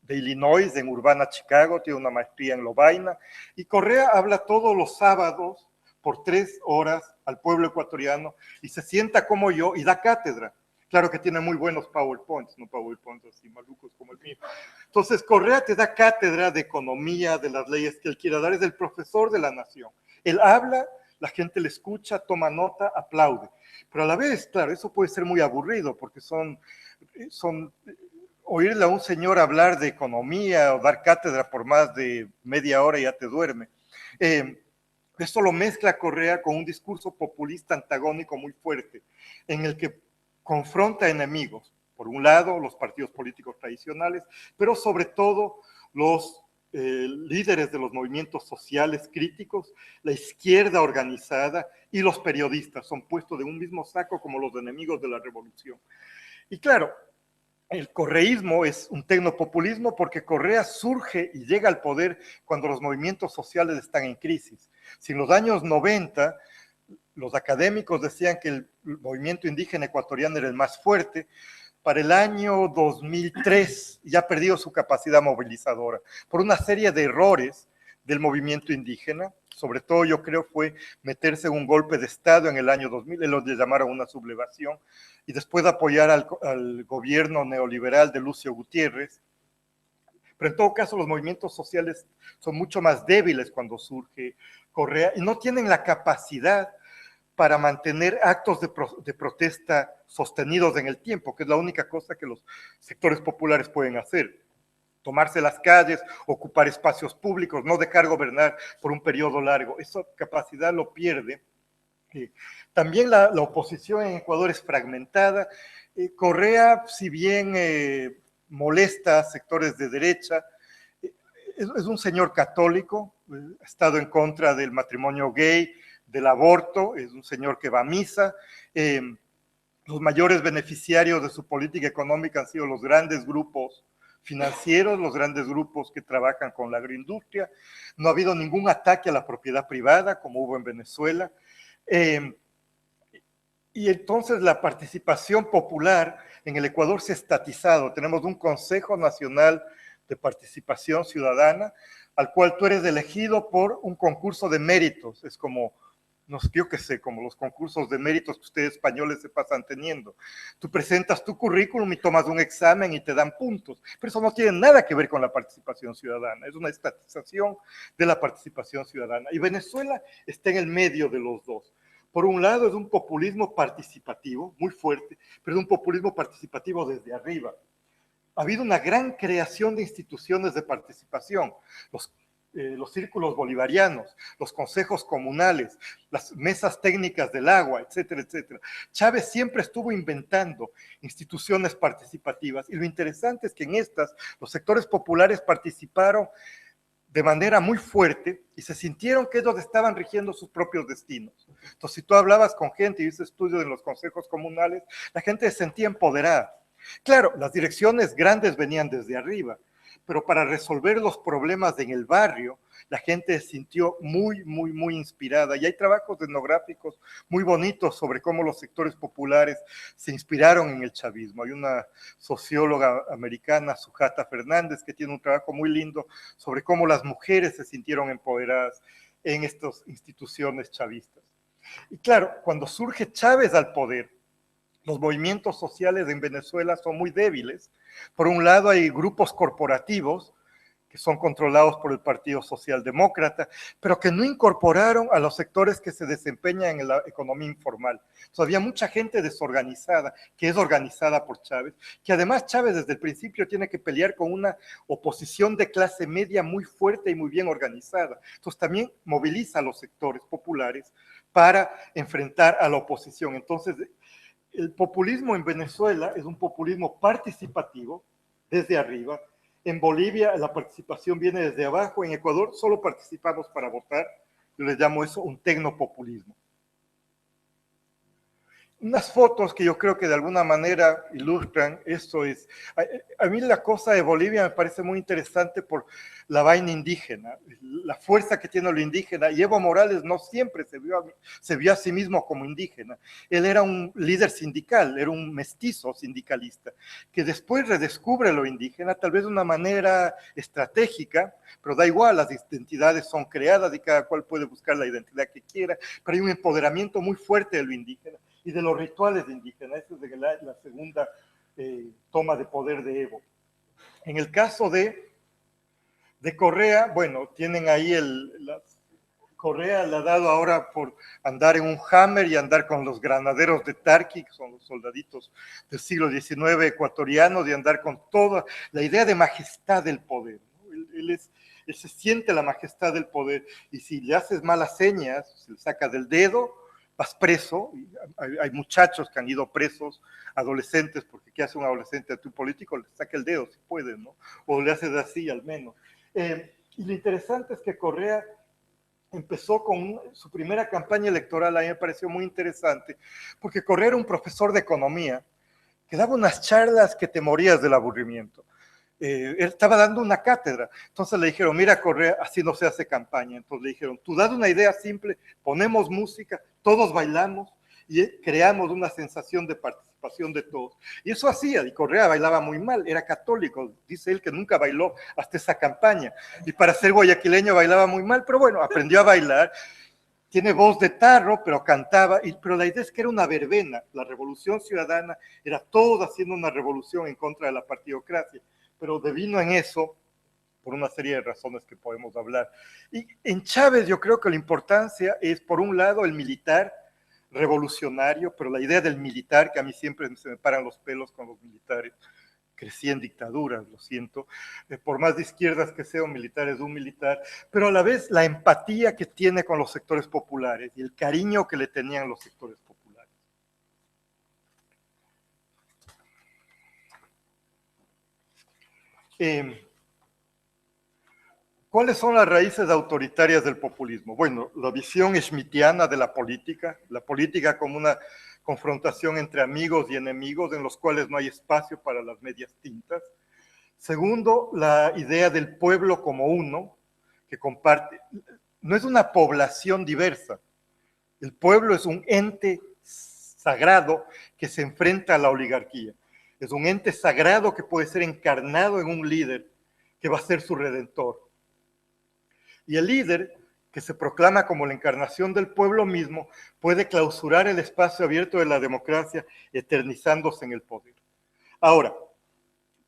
Illinois, en Urbana, Chicago, tiene una maestría en Lovaina, y Correa habla todos los sábados por 3 horas al pueblo ecuatoriano y se sienta como yo y da cátedra. Claro que tiene muy buenos PowerPoints, no PowerPoints así malucos como el mío. Entonces, Correa te da cátedra de economía, de las leyes que él quiera dar, es el profesor de la nación. Él habla, la gente le escucha, toma nota, aplaude. Pero a la vez, claro, eso puede ser muy aburrido porque oírle a un señor hablar de economía o dar cátedra por más de media hora y ya te duerme. Esto lo mezcla Correa con un discurso populista antagónico muy fuerte, en el que confronta enemigos. Por un lado, los partidos políticos tradicionales, pero sobre todo los líderes de los movimientos sociales críticos, la izquierda organizada y los periodistas son puestos de un mismo saco como los enemigos de la revolución. Y claro, el correísmo es un tecnopopulismo porque Correa surge y llega al poder cuando los movimientos sociales están en crisis. Si en los años 90 los académicos decían que el movimiento indígena ecuatoriano era el más fuerte, para el año 2003 ya ha perdido su capacidad movilizadora por una serie de errores del movimiento indígena. Sobre todo, yo creo, fue meterse en un golpe de Estado en el año 2000, ellos le llamaron una sublevación, y después apoyar al gobierno neoliberal de Lucio Gutiérrez. Pero en todo caso, los movimientos sociales son mucho más débiles cuando surge Correa y no tienen la capacidad para mantener actos de protesta sostenidos en el tiempo, que es la única cosa que los sectores populares pueden hacer. Tomarse las calles, ocupar espacios públicos, no dejar gobernar por un periodo largo. Esa capacidad lo pierde. También la oposición en Ecuador es fragmentada. Correa, si bien molesta a sectores de derecha, es un señor católico, ha estado en contra del matrimonio gay, del aborto, es un señor que va a misa. Los mayores beneficiarios de su política económica han sido los grandes grupos financieros, los grandes grupos que trabajan con la agroindustria. No ha habido ningún ataque a la propiedad privada, como hubo en Venezuela. Y entonces la participación popular en el Ecuador se ha estatizado. Tenemos un Consejo Nacional de Participación Ciudadana, al cual tú eres elegido por un concurso de méritos. Es como, no sé, yo qué sé, como los concursos de méritos que ustedes españoles se pasan teniendo. Tú presentas tu currículum y tomas un examen y te dan puntos, pero eso no tiene nada que ver con la participación ciudadana, es una estatización de la participación ciudadana. Y Venezuela está en el medio de los dos. Por un lado es un populismo participativo muy fuerte, pero es un populismo participativo desde arriba. Ha habido una gran creación de instituciones de participación, los círculos bolivarianos, los consejos comunales, las mesas técnicas del agua, etcétera, etcétera. Chávez siempre estuvo inventando instituciones participativas y lo interesante es que en estas los sectores populares participaron de manera muy fuerte y se sintieron que ellos estaban rigiendo sus propios destinos. Entonces, si tú hablabas con gente y hiciste estudios en los consejos comunales, la gente se sentía empoderada. Claro, las direcciones grandes venían desde arriba, pero para resolver los problemas en el barrio, la gente se sintió muy inspirada. Y hay trabajos etnográficos muy bonitos sobre cómo los sectores populares se inspiraron en el chavismo. Hay una socióloga americana, Sujata Fernández, que tiene un trabajo muy lindo sobre cómo las mujeres se sintieron empoderadas en estas instituciones chavistas. Y claro, cuando surge Chávez al poder, los movimientos sociales en Venezuela son muy débiles. Por un lado hay grupos corporativos que son controlados por el Partido Socialdemócrata, pero que no incorporaron a los sectores que se desempeñan en la economía informal. Entonces, había mucha gente desorganizada, que es organizada por Chávez, que además Chávez desde el principio tiene que pelear con una oposición de clase media muy fuerte y muy bien organizada. Entonces también moviliza a los sectores populares para enfrentar a la oposición. Entonces, el populismo en Venezuela es un populismo participativo desde arriba. En Bolivia la participación viene desde abajo. En Ecuador solo participamos para votar. Yo les llamo eso un tecnopopulismo. Unas fotos que yo creo que de alguna manera ilustran esto es, a mí la cosa de Bolivia me parece muy interesante por la vaina indígena, la fuerza que tiene lo indígena, y Evo Morales no siempre se vio a sí mismo como indígena, él era un líder sindical, era un mestizo sindicalista, que después redescubre lo indígena, tal vez de una manera estratégica, pero da igual, las identidades son creadas y cada cual puede buscar la identidad que quiera, pero hay un empoderamiento muy fuerte de lo indígena y de los rituales indígenas. Esa es la segunda toma de poder de Evo. En el caso de Correa, bueno, tienen ahí Correa le ha dado ahora por andar en un Hammer y andar con los granaderos de Tarqui, que son los soldaditos del siglo XIX ecuatorianos, y andar con toda la idea de majestad del poder, ¿no? Él se siente la majestad del poder, y si le haces malas señas, se le saca del dedo, vas preso. Hay muchachos que han ido presos, adolescentes, porque ¿qué hace un adolescente a tu político? Le saca el dedo si puede, ¿no? O le haces así al menos. Y lo interesante es que Correa empezó con su primera campaña electoral, a mí me pareció muy interesante, porque Correa era un profesor de economía que daba unas charlas que te morías del aburrimiento. Él estaba dando una cátedra, entonces le dijeron, mira Correa, así no se hace campaña. Entonces le dijeron, tú das una idea simple, ponemos música, todos bailamos y creamos una sensación de participación de todos. Y eso hacía, y Correa bailaba muy mal, era católico, dice él que nunca bailó hasta esa campaña, y para ser guayaquileño bailaba muy mal, pero bueno, aprendió a bailar. Tiene voz de tarro, pero cantaba, pero la idea es que era una verbena. La revolución ciudadana era todo haciendo una revolución en contra de la partidocracia, pero devino en eso por una serie de razones que podemos hablar. Y en Chávez yo creo que la importancia es, por un lado, el militar revolucionario, pero la idea del militar, que a mí siempre se me paran los pelos con los militares, crecí en dictaduras, lo siento, por más de izquierdas que sea, un militar es un militar, pero a la vez la empatía que tiene con los sectores populares y el cariño que le tenían los sectores populares. ¿Cuáles son las raíces autoritarias del populismo? Bueno, la visión schmittiana de la política como una confrontación entre amigos y enemigos en los cuales no hay espacio para las medias tintas. Segundo, la idea del pueblo como uno, que comparte, no es una población diversa, el pueblo es un ente sagrado que se enfrenta a la oligarquía, es un ente sagrado que puede ser encarnado en un líder que va a ser su redentor. Y el líder, que se proclama como la encarnación del pueblo mismo, puede clausurar el espacio abierto de la democracia, eternizándose en el poder. Ahora,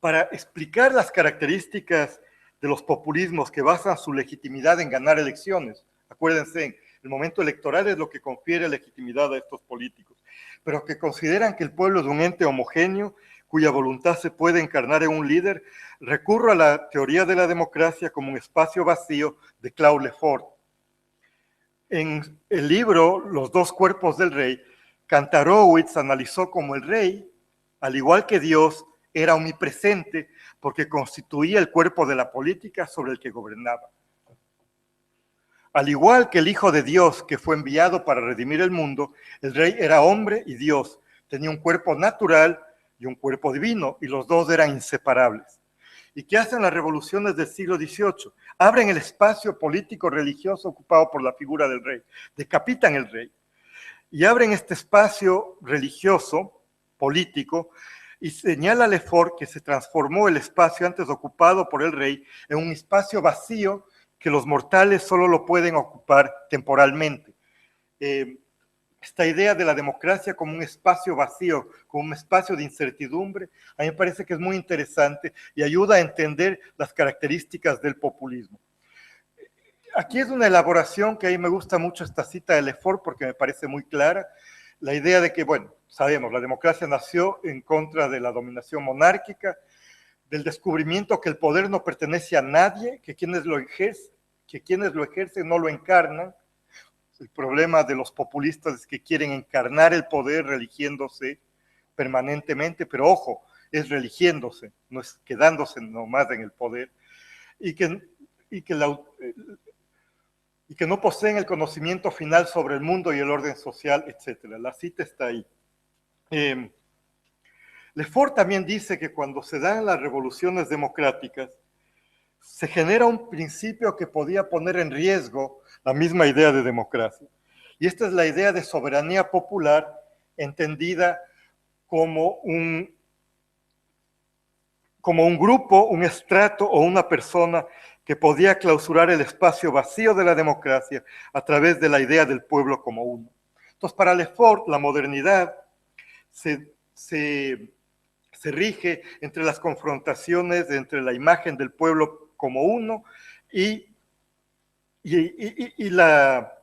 para explicar las características de los populismos que basan su legitimidad en ganar elecciones, acuérdense, el momento electoral es lo que confiere legitimidad a estos políticos, pero que consideran que el pueblo es un ente homogéneo cuya voluntad se puede encarnar en un líder, recurro a la teoría de la democracia como un espacio vacío de Claude Lefort. En el libro Los dos cuerpos del rey, Kantarowicz analizó cómo el rey, al igual que Dios, era omnipresente porque constituía el cuerpo de la política sobre el que gobernaba. Al igual que el Hijo de Dios que fue enviado para redimir el mundo, el rey era hombre y Dios, tenía un cuerpo natural y un cuerpo divino, y los dos eran inseparables. ¿Y qué hacen las revoluciones del siglo XVIII? Abren el espacio político religioso ocupado por la figura del rey, decapitan el rey, y abren este espacio religioso, político, y señala Lefort que se transformó el espacio antes ocupado por el rey en un espacio vacío que los mortales solo lo pueden ocupar temporalmente. Esta idea de la democracia como un espacio vacío, como un espacio de incertidumbre, a mí me parece que es muy interesante y ayuda a entender las características del populismo. Aquí es una elaboración que a mí me gusta mucho esta cita de Lefort porque me parece muy clara, la idea de que, bueno, sabemos, la democracia nació en contra de la dominación monárquica, del descubrimiento que el poder no pertenece a nadie, que quienes lo ejercen no lo encarnan. El problema de los populistas es que quieren encarnar el poder religiéndose permanentemente, pero ojo, es religiéndose, no es quedándose nomás en el poder, y que no poseen el conocimiento final sobre el mundo y el orden social, etc. La cita está ahí. Lefort también dice que cuando se dan las revoluciones democráticas, se genera un principio que podía poner en riesgo la misma idea de democracia. Y esta es la idea de soberanía popular entendida como un grupo, un estrato o una persona que podía clausurar el espacio vacío de la democracia a través de la idea del pueblo como uno. Entonces, para Lefort, la modernidad se rige entre las confrontaciones entre la imagen del pueblo como uno y la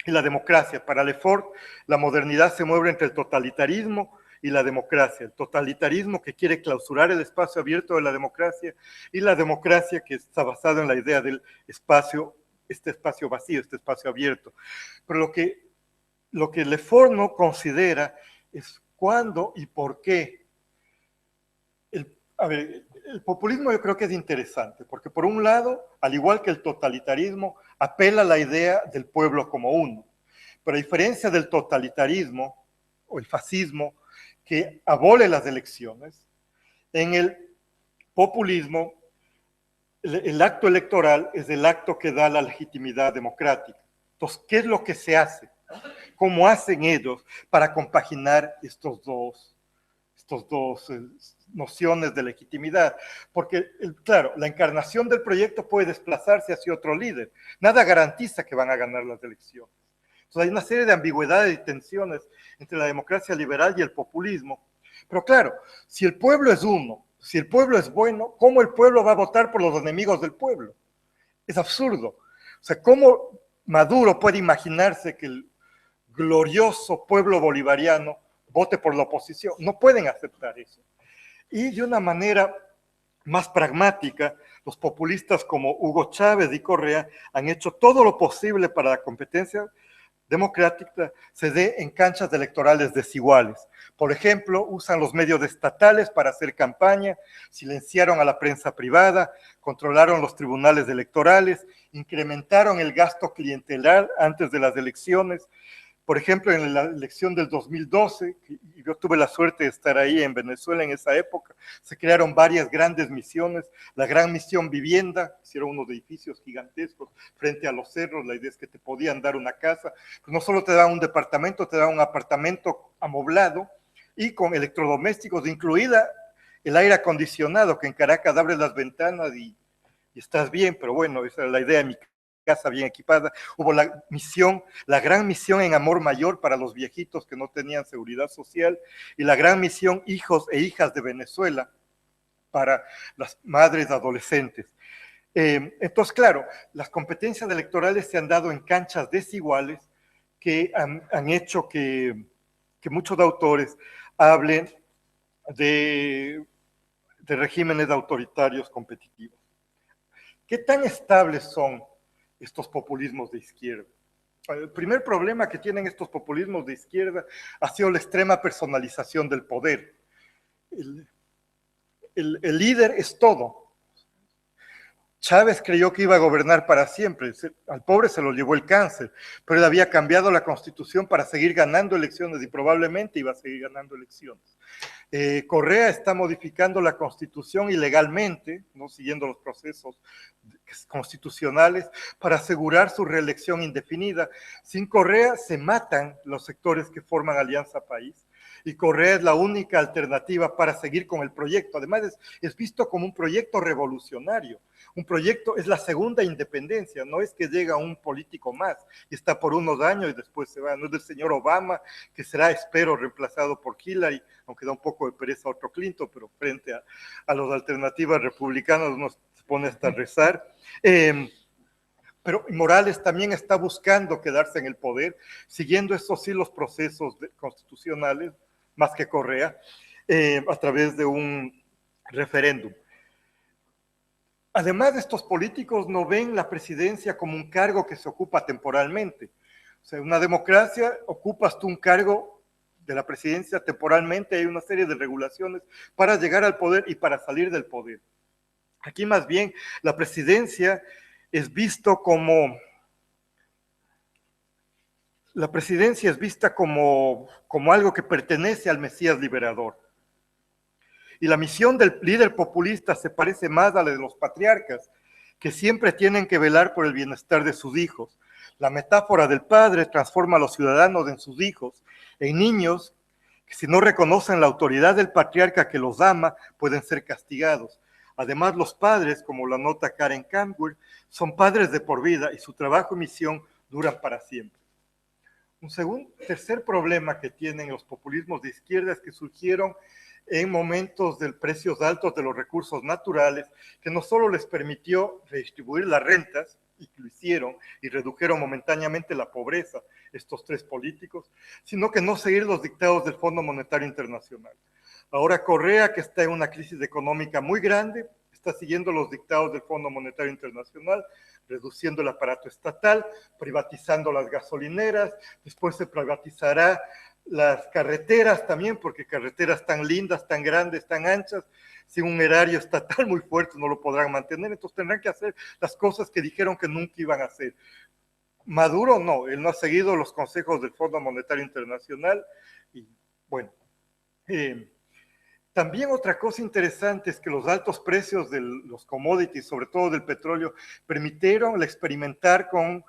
democracia. Para Lefort, la modernidad se mueve entre el totalitarismo y la democracia. El totalitarismo que quiere clausurar el espacio abierto de la democracia y la democracia que está basada en la idea del espacio, este espacio vacío, este espacio abierto. Pero lo que Lefort no considera es cuándo y por qué. El populismo yo creo que es interesante, porque por un lado, al igual que el totalitarismo, apela a la idea del pueblo como uno. Pero a diferencia del totalitarismo o el fascismo, que abole las elecciones, en el populismo, el acto electoral es el acto que da la legitimidad democrática. Entonces, ¿qué es lo que se hace? cómo hacen ellos para compaginar estos dos nociones de legitimidad, porque, claro, la encarnación del proyecto puede desplazarse hacia otro líder, nada garantiza que van a ganar las elecciones. Entonces hay una serie de ambigüedades y tensiones entre la democracia liberal y el populismo, pero claro, si el pueblo es uno, si el pueblo es bueno, ¿cómo el pueblo va a votar por los enemigos del pueblo? Es absurdo. O sea, ¿cómo Maduro puede imaginarse que el glorioso pueblo bolivariano vote por la oposición? No pueden aceptar eso. Y de una manera más pragmática, los populistas como Hugo Chávez y Correa han hecho todo lo posible para la competencia democrática se dé en canchas electorales desiguales. Por ejemplo, usan los medios estatales para hacer campaña, silenciaron a la prensa privada, controlaron los tribunales electorales, incrementaron el gasto clientelar antes de las elecciones. Por ejemplo, en la elección del 2012, y yo tuve la suerte de estar ahí en Venezuela en esa época, se crearon varias grandes misiones. La gran misión vivienda, hicieron unos edificios gigantescos frente a los cerros, la idea es que te podían dar una casa, pues no solo te daban un departamento, te daban un apartamento amoblado y con electrodomésticos, incluida el aire acondicionado, que en Caracas abres las ventanas y estás bien, pero bueno, esa es la idea de mi casa bien equipada. Hubo la misión, la gran misión en Amor Mayor para los viejitos que no tenían seguridad social y la gran misión Hijos e Hijas de Venezuela para las madres adolescentes. Entonces, claro, las competencias electorales se han dado en canchas desiguales que han hecho que muchos autores hablen de regímenes autoritarios competitivos. ¿Qué tan estables son estos populismos de izquierda? El primer problema que tienen estos populismos de izquierda ha sido la extrema personalización del poder. El líder es todo. Chávez creyó que iba a gobernar para siempre, al pobre se lo llevó el cáncer, pero él había cambiado la constitución para seguir ganando elecciones y probablemente iba a seguir ganando elecciones. Correa está modificando la constitución ilegalmente, no siguiendo los procesos constitucionales, para asegurar su reelección indefinida. Sin Correa se matan los sectores que forman Alianza País. Y Correa es la única alternativa para seguir con el proyecto. Además, es visto como un proyecto revolucionario. Un proyecto es la segunda independencia, no es que llega un político más y está por unos años y después se va. No es del señor Obama, que será, espero, reemplazado por Hillary, aunque da un poco de pereza a otro Clinton, pero frente a las alternativas republicanas nos pone hasta rezar. Pero Morales también está buscando quedarse en el poder, siguiendo eso sí los procesos constitucionales, más que Correa, a través de un referéndum. Además, estos políticos no ven la presidencia como un cargo que se ocupa temporalmente. O sea, en una democracia ocupas tú un cargo de la presidencia temporalmente, hay una serie de regulaciones para llegar al poder y para salir del poder. Aquí más bien la presidencia es visto como... La presidencia es vista como algo que pertenece al Mesías liberador. Y la misión del líder populista se parece más a la de los patriarcas, que siempre tienen que velar por el bienestar de sus hijos. La metáfora del padre transforma a los ciudadanos en sus hijos, en niños que si no reconocen la autoridad del patriarca que los ama, pueden ser castigados. Además, los padres, como lo nota Karen Campbell, son padres de por vida y su trabajo y misión duran para siempre. Un tercer problema que tienen los populismos de izquierda es que surgieron en momentos de precios altos de los recursos naturales, que no solo les permitió redistribuir las rentas, y que lo hicieron, y redujeron momentáneamente la pobreza, estos tres políticos, sino que no seguir los dictados del Fondo Monetario Internacional. Ahora Correa, que está en una crisis económica muy grande, está siguiendo los dictados del Fondo Monetario Internacional, reduciendo el aparato estatal, privatizando las gasolineras, después se privatizará las carreteras también, porque carreteras tan lindas, tan grandes, tan anchas, sin un erario estatal muy fuerte no lo podrán mantener, entonces tendrán que hacer las cosas que dijeron que nunca iban a hacer. Maduro no, él no ha seguido los consejos del Fondo Monetario Internacional y bueno, también otra cosa interesante es que los altos precios de los commodities, sobre todo del petróleo, permitieron experimentar con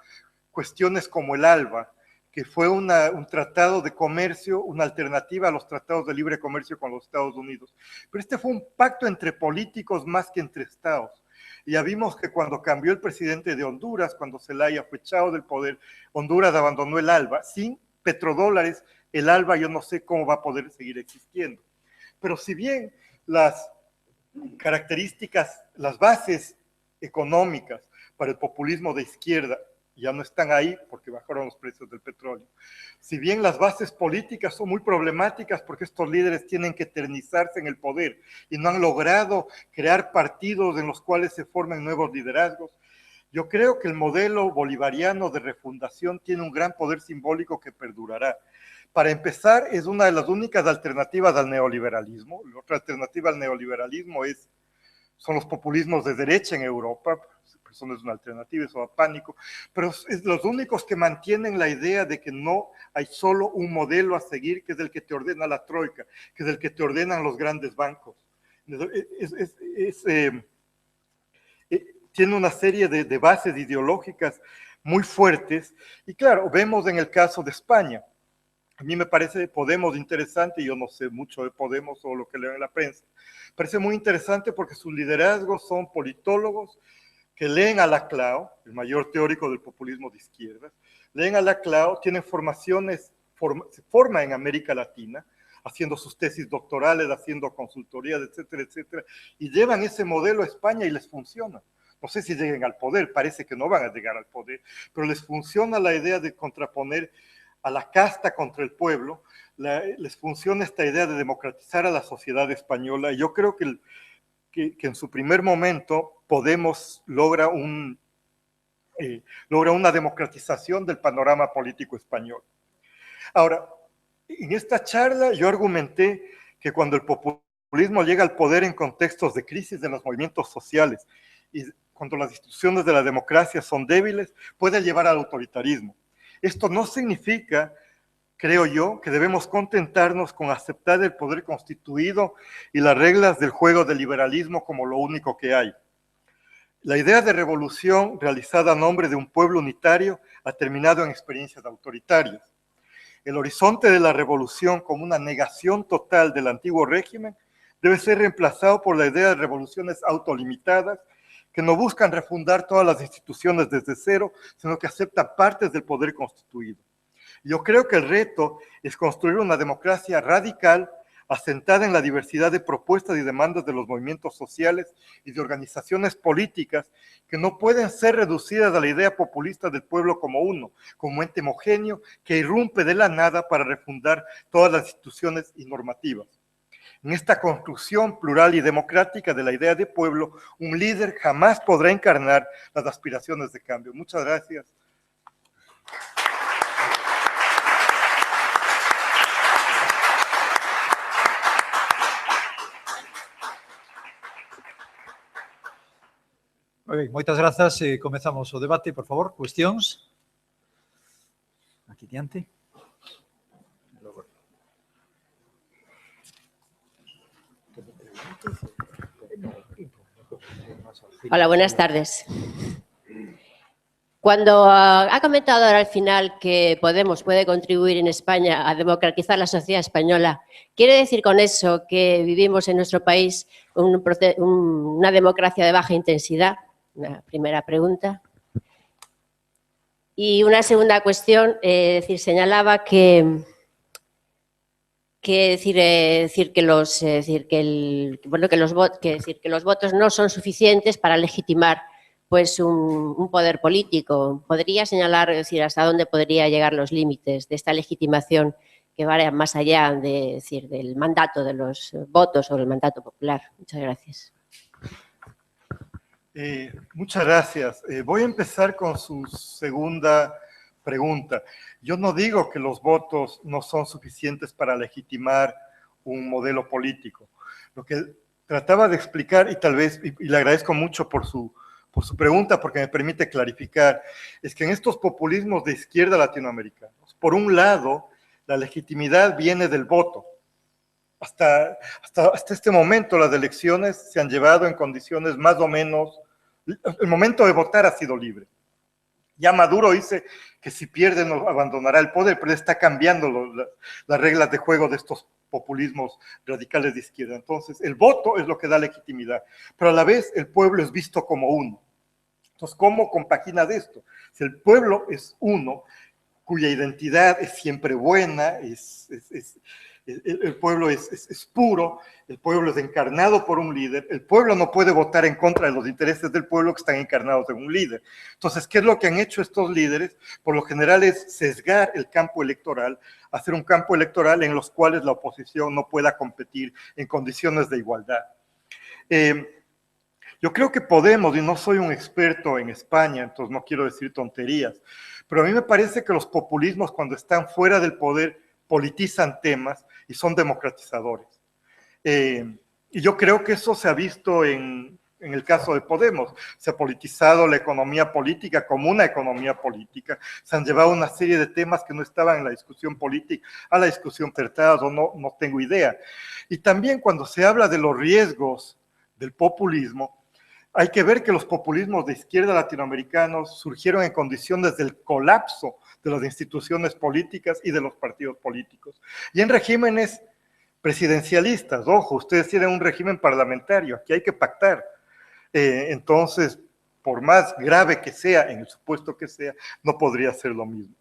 cuestiones como el ALBA, que fue un tratado de comercio, una alternativa a los tratados de libre comercio con los Estados Unidos. Pero este fue un pacto entre políticos más que entre estados. Y ya vimos que cuando cambió el presidente de Honduras, cuando Zelaya fue echado del poder, Honduras abandonó el ALBA. Sin petrodólares, el ALBA yo no sé cómo va a poder seguir existiendo. Pero si bien las características, las bases económicas para el populismo de izquierda ya no están ahí porque bajaron los precios del petróleo. Si bien las bases políticas son muy problemáticas porque estos líderes tienen que eternizarse en el poder y no han logrado crear partidos en los cuales se formen nuevos liderazgos, yo creo que el modelo bolivariano de refundación tiene un gran poder simbólico que perdurará. Para empezar, es una de las únicas alternativas al neoliberalismo. La otra alternativa al neoliberalismo son los populismos de derecha en Europa. Eso no es una alternativa, eso da pánico, pero es los únicos que mantienen la idea de que no hay solo un modelo a seguir, que es el que te ordena la troika, que es el que te ordenan los grandes bancos. Tiene una serie de bases ideológicas muy fuertes, y claro, vemos en el caso de España. A mí me parece Podemos interesante, yo no sé mucho de Podemos o lo que leo en la prensa. Parece muy interesante porque sus liderazgos son politólogos que leen a Laclau, el mayor teórico del populismo de izquierda, leen a Laclau, tienen formaciones, se forman en América Latina, haciendo sus tesis doctorales, haciendo consultorías, etcétera, etcétera, y llevan ese modelo a España y les funciona. No sé si lleguen al poder, parece que no van a llegar al poder, pero les funciona la idea de contraponer a la casta contra el pueblo, les funciona esta idea de democratizar a la sociedad española, y yo creo que en su primer momento Podemos logra una democratización del panorama político español. Ahora, en esta charla yo argumenté que cuando el populismo llega al poder en contextos de crisis de los movimientos sociales y cuando las instituciones de la democracia son débiles, puede llevar al autoritarismo. Esto no significa, creo yo, que debemos contentarnos con aceptar el poder constituido y las reglas del juego del liberalismo como lo único que hay. La idea de revolución realizada a nombre de un pueblo unitario ha terminado en experiencias autoritarias. El horizonte de la revolución como una negación total del antiguo régimen debe ser reemplazado por la idea de revoluciones autolimitadas que no buscan refundar todas las instituciones desde cero, sino que aceptan partes del poder constituido. Yo creo que el reto es construir una democracia radical asentada en la diversidad de propuestas y demandas de los movimientos sociales y de organizaciones políticas que no pueden ser reducidas a la idea populista del pueblo como uno, como ente homogéneo que irrumpe de la nada para refundar todas las instituciones y normativas. En esta construcción plural y democrática de la idea de pueblo, un líder jamás podrá encarnar las aspiraciones de cambio. Muchas gracias. Moi ben, moitas grazas. Comezamos o debate, por favor. Cuestións? Aquí diante. Hola, buenas tardes. Cuando ha comentado ahora al final que Podemos puede contribuir en España a democratizar la sociedad española, ¿quiere decir con eso que vivimos en nuestro país una democracia de baja intensidad? Una primera pregunta. Y una segunda cuestión, señalaba que los votos no son suficientes para legitimar pues un poder político. ¿Podría señalar, hasta dónde podría llegar los límites de esta legitimación que vayan más allá del mandato de los votos o el mandato popular? Muchas gracias. Muchas gracias. Voy a empezar con su segunda pregunta. Yo no digo que los votos no son suficientes para legitimar un modelo político. Lo que trataba de explicar, y tal vez, y le agradezco mucho por su pregunta, porque me permite clarificar, es que en estos populismos de izquierda latinoamericanos, por un lado, la legitimidad viene del voto. Hasta este momento las elecciones se han llevado en condiciones más o menos, el momento de votar ha sido libre. Ya Maduro dice que si pierde no abandonará el poder, pero está cambiando las reglas de juego de estos populismos radicales de izquierda. Entonces, el voto es lo que da legitimidad, pero a la vez el pueblo es visto como uno. Entonces, ¿cómo compagina de esto? Si el pueblo es uno, cuya identidad es siempre buena, el pueblo es puro, el pueblo es encarnado por un líder, el pueblo no puede votar en contra de los intereses del pueblo que están encarnados en un líder. Entonces, ¿qué es lo que han hecho estos líderes? Por lo general es sesgar el campo electoral, hacer un campo electoral en los cuales la oposición no pueda competir en condiciones de igualdad. Yo creo que Podemos, y no soy un experto en España, entonces no quiero decir tonterías, pero a mí me parece que los populismos cuando están fuera del poder politizan temas y son democratizadores. Y yo creo que eso se ha visto en el caso de Podemos. Se ha politizado la economía política como una economía política. Se han llevado una serie de temas que no estaban en la discusión política a la discusión acertada, o no tengo idea. Y también cuando se habla de los riesgos del populismo, hay que ver que los populismos de izquierda latinoamericanos surgieron en condiciones del colapso de las instituciones políticas y de los partidos políticos. Y en regímenes presidencialistas, ojo, ustedes tienen un régimen parlamentario, aquí hay que pactar. Entonces, por más grave que sea, en el supuesto que sea, no podría ser lo mismo.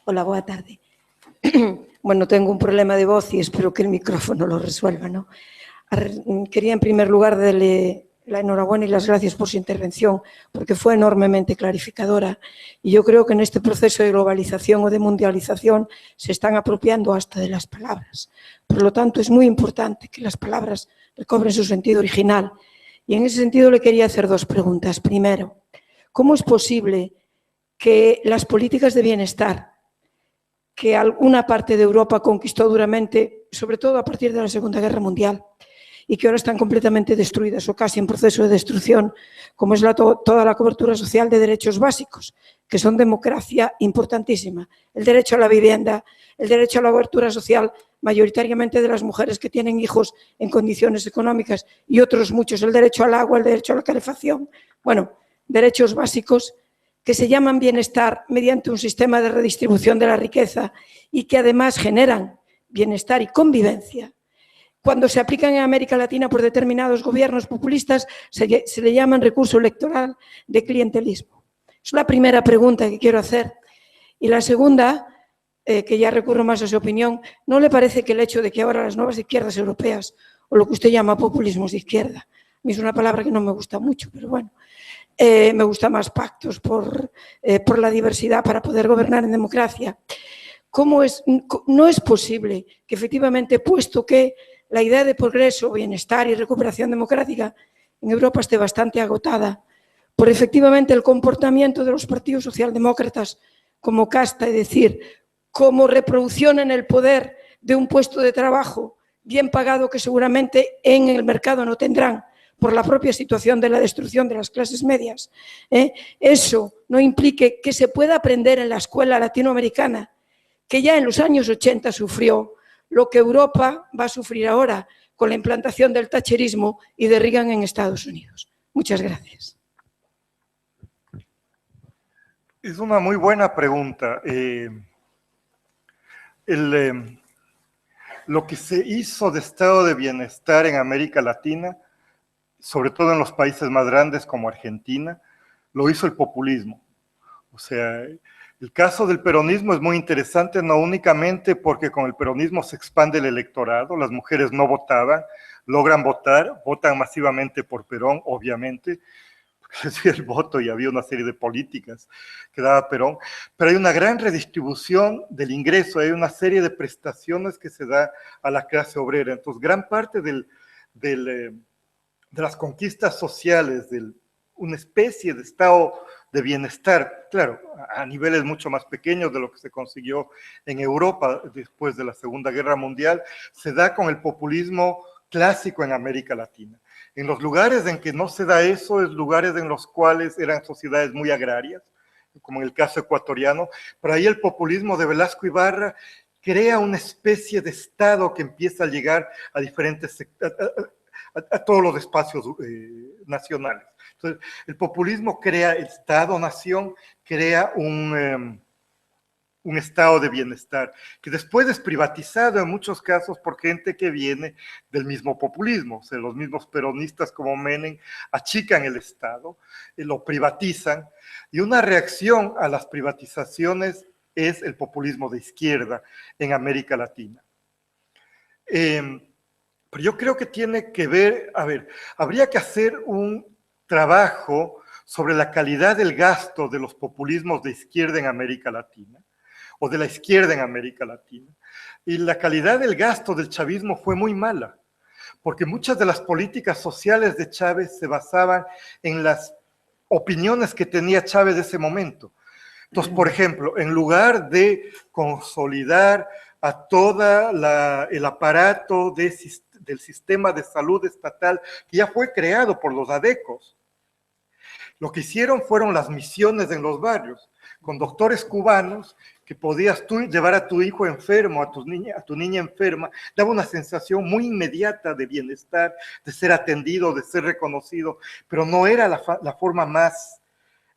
Hola, boa tarde. Bueno, tengo un problema de voz y espero que el micrófono lo resuelva, ¿no? Quería en primer lugar darle la enhorabuena y las gracias por su intervención, porque fue enormemente clarificadora y yo creo que en este proceso de globalización o de mundialización se están apropiando hasta de las palabras. Por lo tanto, es muy importante que las palabras recobren su sentido original. Y en ese sentido le quería hacer dos preguntas. Primero, ¿cómo es posible que las políticas de bienestar que alguna parte de Europa conquistó duramente, sobre todo a partir de la Segunda Guerra Mundial, y que ahora están completamente destruidas o casi en proceso de destrucción, como es toda la cobertura social de derechos básicos, que son democracia importantísima. El derecho a la vivienda, el derecho a la cobertura social, mayoritariamente de las mujeres que tienen hijos en condiciones económicas y otros muchos, el derecho al agua, el derecho a la calefacción. Bueno, derechos básicos que se llaman bienestar mediante un sistema de redistribución de la riqueza y que además generan bienestar y convivencia. Cuando se aplican en América Latina por determinados gobiernos populistas, se le llaman recurso electoral de clientelismo. Es la primera pregunta que quiero hacer. Y la segunda, que ya recurro más a su opinión, ¿no le parece que el hecho de que ahora las nuevas izquierdas europeas, o lo que usted llama populismos de izquierda, a mí es una palabra que no me gusta mucho, pero bueno, me gusta más pactos por la diversidad para poder gobernar en democracia? No es posible que efectivamente, puesto que la idea de progreso, bienestar y recuperación democrática en Europa esté bastante agotada por efectivamente el comportamiento de los partidos socialdemócratas como casta, es decir, como reproducción en el poder de un puesto de trabajo bien pagado que seguramente en el mercado no tendrán por la propia situación de la destrucción de las clases medias, eso no implique que se pueda aprender en la escuela latinoamericana, que ya en los años 80 sufrió lo que Europa va a sufrir ahora con la implantación del thatcherismo y de Reagan en Estados Unidos. Muchas gracias. Es una muy buena pregunta. Lo que se hizo de estado de bienestar en América Latina, sobre todo en los países más grandes como Argentina, lo hizo el populismo. O sea, el caso del peronismo es muy interesante, no únicamente porque con el peronismo se expande el electorado, las mujeres no votaban, logran votar, votan masivamente por Perón, obviamente, porque recibía el voto y había una serie de políticas que daba Perón, pero hay una gran redistribución del ingreso, hay una serie de prestaciones que se da a la clase obrera. Entonces, gran parte de las conquistas sociales, de una especie de estado de bienestar, claro, a niveles mucho más pequeños de lo que se consiguió en Europa después de la Segunda Guerra Mundial, se da con el populismo clásico en América Latina. En los lugares en que no se da eso, es lugares en los cuales eran sociedades muy agrarias, como en el caso ecuatoriano. Pero ahí el populismo de Velasco Ibarra crea una especie de Estado que empieza a llegar a diferentes a todos los espacios nacionales. Entonces, el populismo crea el Estado-nación, crea un estado de bienestar, que después es privatizado en muchos casos por gente que viene del mismo populismo. O sea, los mismos peronistas como Menem achican el Estado, lo privatizan, y una reacción a las privatizaciones es el populismo de izquierda en América Latina. Pero yo creo que tiene que ver, habría que hacer un trabajo sobre la calidad del gasto de los populismos de izquierda en América Latina, o de la izquierda en América Latina. Y la calidad del gasto del chavismo fue muy mala, porque muchas de las políticas sociales de Chávez se basaban en las opiniones que tenía Chávez de ese momento. Entonces, por ejemplo, en lugar de consolidar a todo el aparato del sistema de salud estatal que ya fue creado por los adecos, lo que hicieron fueron las misiones en los barrios, con doctores cubanos que podías tú llevar a tu hijo enfermo, a tu niña enferma, daba una sensación muy inmediata de bienestar, de ser atendido, de ser reconocido, pero no era la forma más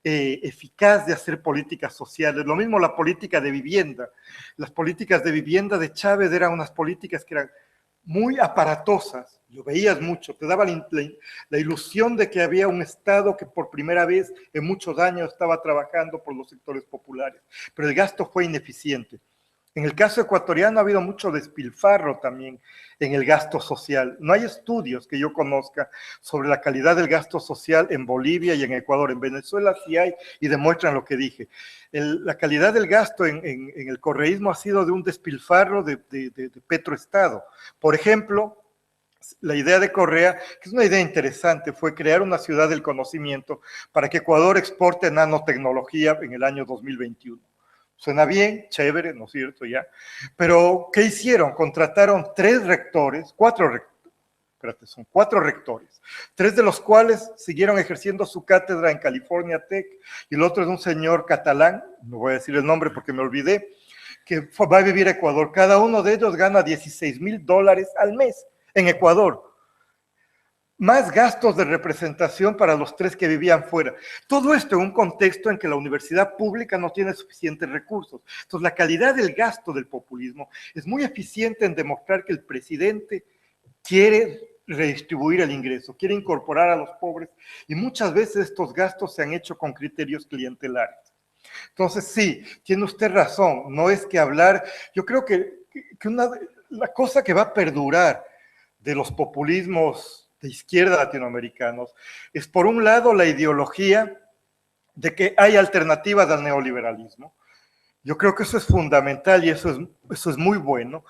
eficaz de hacer políticas sociales. Lo mismo la política de vivienda. Las políticas de vivienda de Chávez eran unas políticas que eran muy aparatosas, lo veías mucho, te daba la ilusión de que había un Estado que por primera vez en muchos años estaba trabajando por los sectores populares, pero el gasto fue ineficiente. En el caso ecuatoriano ha habido mucho despilfarro también en el gasto social. No hay estudios que yo conozca sobre la calidad del gasto social en Bolivia y en Ecuador. En Venezuela sí hay y demuestran lo que dije. La calidad del gasto en el correísmo ha sido de un despilfarro de petroestado. Por ejemplo, la idea de Correa, que es una idea interesante, fue crear una ciudad del conocimiento para que Ecuador exporte nanotecnología en el año 2021. Suena bien, chévere, ¿no es cierto? Ya. Pero, ¿qué hicieron? Contrataron 4 rectores, 3 de los cuales siguieron ejerciendo su cátedra en California Tech, y el otro es un señor catalán, no voy a decir el nombre porque me olvidé, que va a vivir a Ecuador. Cada uno de ellos gana $16,000 al mes en Ecuador. Más gastos de representación para los 3 que vivían fuera. Todo esto en un contexto en que la universidad pública no tiene suficientes recursos. Entonces, la calidad del gasto del populismo es muy eficiente en demostrar que el presidente quiere redistribuir el ingreso, quiere incorporar a los pobres, y muchas veces estos gastos se han hecho con criterios clientelares. Entonces, sí, tiene usted razón, no es que hablar, yo creo que la cosa que va a perdurar de los populismos de izquierda latinoamericanos es, por un lado, la ideología de que hay alternativas al neoliberalismo. Yo creo que eso es fundamental y eso es muy bueno.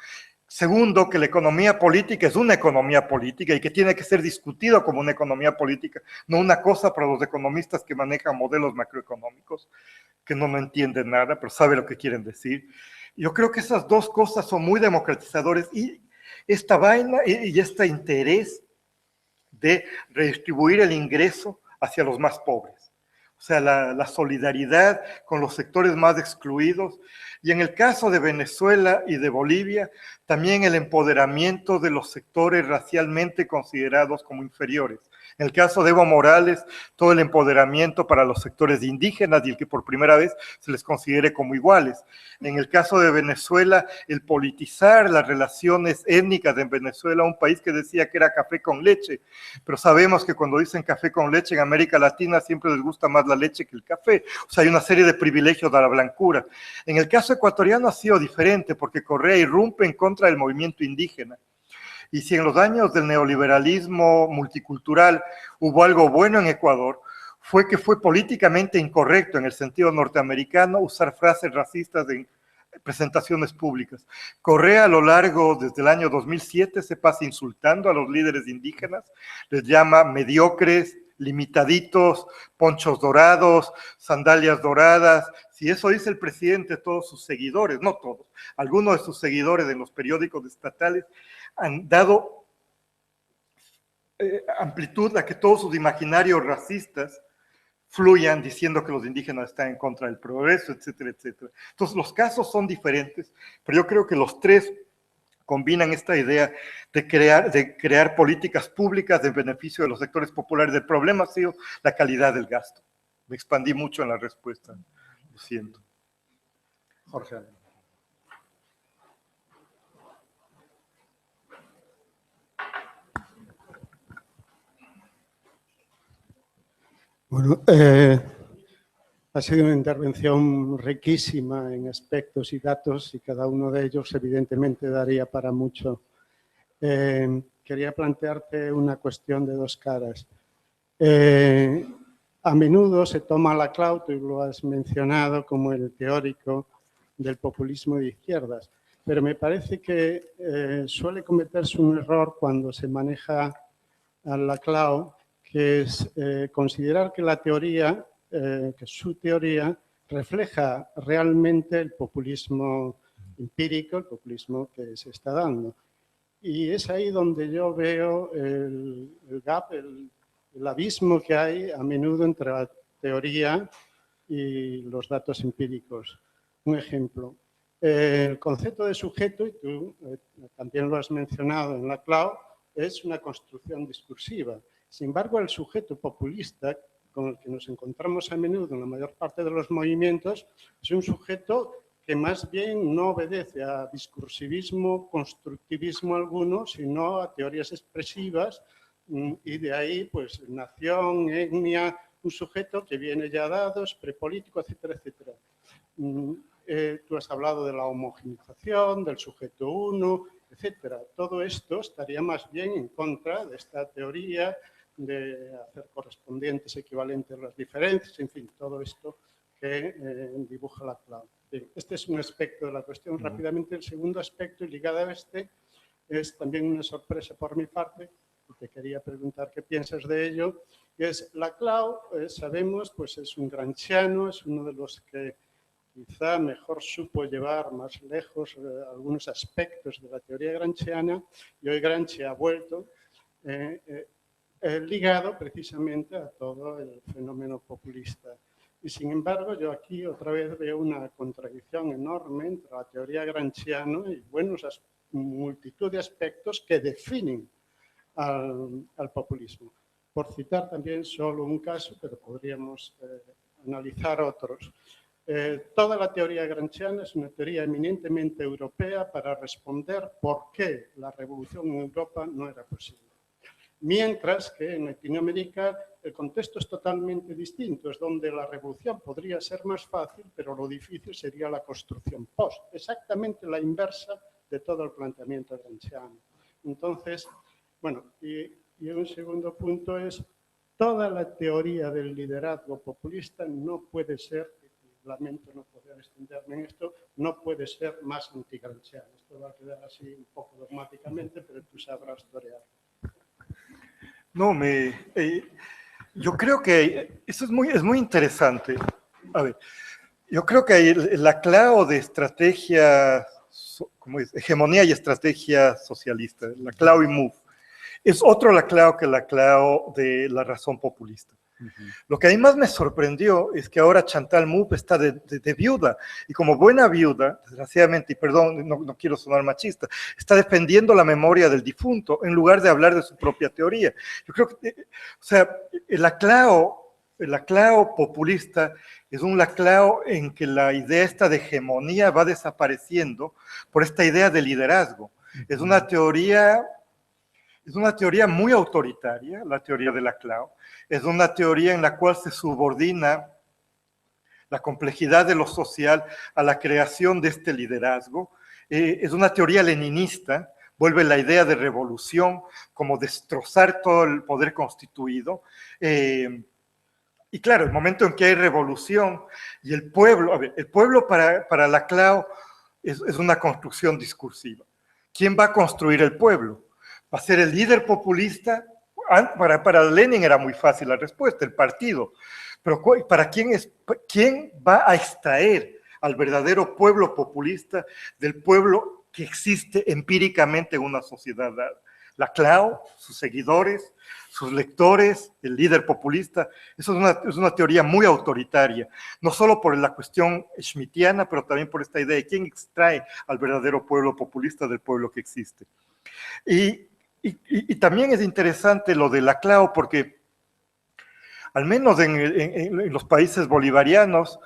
Segundo, que la economía política es una economía política y que tiene que ser discutido como una economía política, no una cosa para los economistas que manejan modelos macroeconómicos, que no entienden nada, pero saben lo que quieren decir. Yo creo que esas dos cosas son muy democratizadores, y esta vaina y este interés de redistribuir el ingreso hacia los más pobres. O sea, la solidaridad con los sectores más excluidos. Y en el caso de Venezuela y de Bolivia, también el empoderamiento de los sectores racialmente considerados como inferiores. En el caso de Evo Morales, todo el empoderamiento para los sectores indígenas y el que por primera vez se les considere como iguales. En el caso de Venezuela, el politizar las relaciones étnicas en Venezuela, un país que decía que era café con leche, pero sabemos que cuando dicen café con leche en América Latina siempre les gusta más la leche que el café. O sea, hay una serie de privilegios de la blancura. En el caso ecuatoriano ha sido diferente porque Correa irrumpe en contra del movimiento indígena. Y si en los años del neoliberalismo multicultural hubo algo bueno en Ecuador, fue que fue políticamente incorrecto en el sentido norteamericano usar frases racistas en presentaciones públicas. Correa a lo largo, desde el año 2007, se pasa insultando a los líderes indígenas, les llama mediocres, limitaditos, ponchos dorados, sandalias doradas. Si eso dice el presidente, todos sus seguidores, no todos, algunos de sus seguidores en los periódicos estatales han dado amplitud a que todos sus imaginarios racistas fluyan diciendo que los indígenas están en contra del progreso, etcétera, etcétera. Entonces, los casos son diferentes, pero yo creo que los tres combinan esta idea de crear políticas públicas en beneficio de los sectores populares. El problema ha sido la calidad del gasto. Me expandí mucho en la respuesta, lo siento. Jorge. Bueno, ha sido una intervención riquísima en aspectos y datos y cada uno de ellos evidentemente daría para mucho. Quería plantearte una cuestión de dos caras. A menudo se toma a Laclau, tú lo has mencionado, como el teórico del populismo de izquierdas, pero me parece que suele cometerse un error cuando se maneja a Laclau, que es considerar que la teoría, que su teoría refleja realmente el populismo empírico, el populismo que se está dando. Y es ahí donde yo veo el gap, el abismo que hay a menudo entre la teoría y los datos empíricos. Un ejemplo, el concepto de sujeto, y tú también lo has mencionado en Laclau, es una construcción discursiva. Sin embargo, el sujeto populista con el que nos encontramos a menudo en la mayor parte de los movimientos es un sujeto que más bien no obedece a discursivismo, constructivismo alguno, sino a teorías expresivas, y de ahí, pues, nación, etnia, un sujeto que viene ya dado, es prepolítico, etcétera, etcétera. Tú has hablado de la homogeneización, del sujeto uno, etcétera. Todo esto estaría más bien en contra de esta teoría de hacer correspondientes, equivalentes las diferencias, en fin, todo esto que dibuja Laclau. Bien, este es un aspecto de la cuestión. Rápidamente, el segundo aspecto, y ligado a este, es también una sorpresa por mi parte, y te quería preguntar qué piensas de ello, y es Laclau, sabemos, pues es un gramsciano, es uno de los que quizá mejor supo llevar más lejos algunos aspectos de la teoría gramsciana, y hoy Gramsci ha vuelto ligado precisamente a todo el fenómeno populista. Y sin embargo, yo aquí otra vez veo una contradicción enorme entre la teoría gramsciana y multitud de aspectos que definen al populismo. Por citar también solo un caso, pero podríamos analizar otros. Toda la teoría gramsciana es una teoría eminentemente europea para responder por qué la revolución en Europa no era posible. Mientras que en Latinoamérica el contexto es totalmente distinto, es donde la revolución podría ser más fácil, pero lo difícil sería la construcción post, exactamente la inversa de todo el planteamiento gramsciano. Entonces, bueno, y un segundo punto es, toda la teoría del liderazgo populista no puede ser, lamento no poder extenderme en esto, no puede ser más antigramsciana. Esto va a quedar así un poco dogmáticamente, pero tú sabrás torear. No, yo creo que eso es muy interesante. A ver, yo creo que la clave de estrategia, ¿cómo es? Hegemonía y estrategia socialista, la clave y MOVE, es otro la clave que la clave de la razón populista. Lo que a mí más me sorprendió es que ahora Chantal Mouffe está de viuda, y como buena viuda, desgraciadamente, y perdón, no quiero sonar machista, está defendiendo la memoria del difunto en lugar de hablar de su propia teoría. Yo creo que, o sea, el laclao populista es un laclao en que la idea esta de hegemonía va desapareciendo por esta idea de liderazgo. Es una teoría muy autoritaria, la teoría de Laclau. Es una teoría en la cual se subordina la complejidad de lo social a la creación de este liderazgo. Es una teoría leninista, vuelve la idea de revolución como destrozar todo el poder constituido. Y claro, el momento en que hay revolución y el pueblo para Laclau es una construcción discursiva. ¿Quién va a construir el pueblo? ¿Va a ser el líder populista? Para Lenin era muy fácil la respuesta, el partido. Pero ¿para quién va a extraer al verdadero pueblo populista del pueblo que existe empíricamente en una sociedad dada? La CLAO, sus seguidores, sus lectores, el líder populista. Eso es una teoría muy autoritaria, no solo por la cuestión schmittiana, pero también por esta idea de quién extrae al verdadero pueblo populista del pueblo que existe. Y también es interesante lo de la CLAO, porque al menos en los países bolivarianos,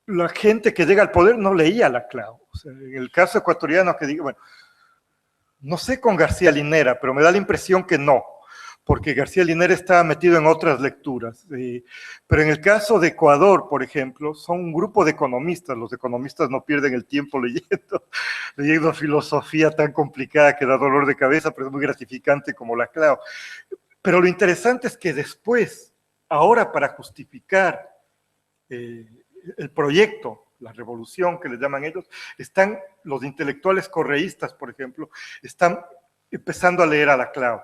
la gente que llega al poder no leía la CLAO. O sea, en el caso ecuatoriano, que digo, bueno, no sé con García Linera, pero me da la impresión que no, porque García Linera estaba metido en otras lecturas. Pero en el caso de Ecuador, por ejemplo, son un grupo de economistas. Los economistas no pierden el tiempo leyendo filosofía tan complicada que da dolor de cabeza, pero es muy gratificante como la CLAO. Pero lo interesante es que después, ahora para justificar el proyecto, la revolución que le llaman ellos, están los intelectuales correístas, por ejemplo, están empezando a leer a la CLAO.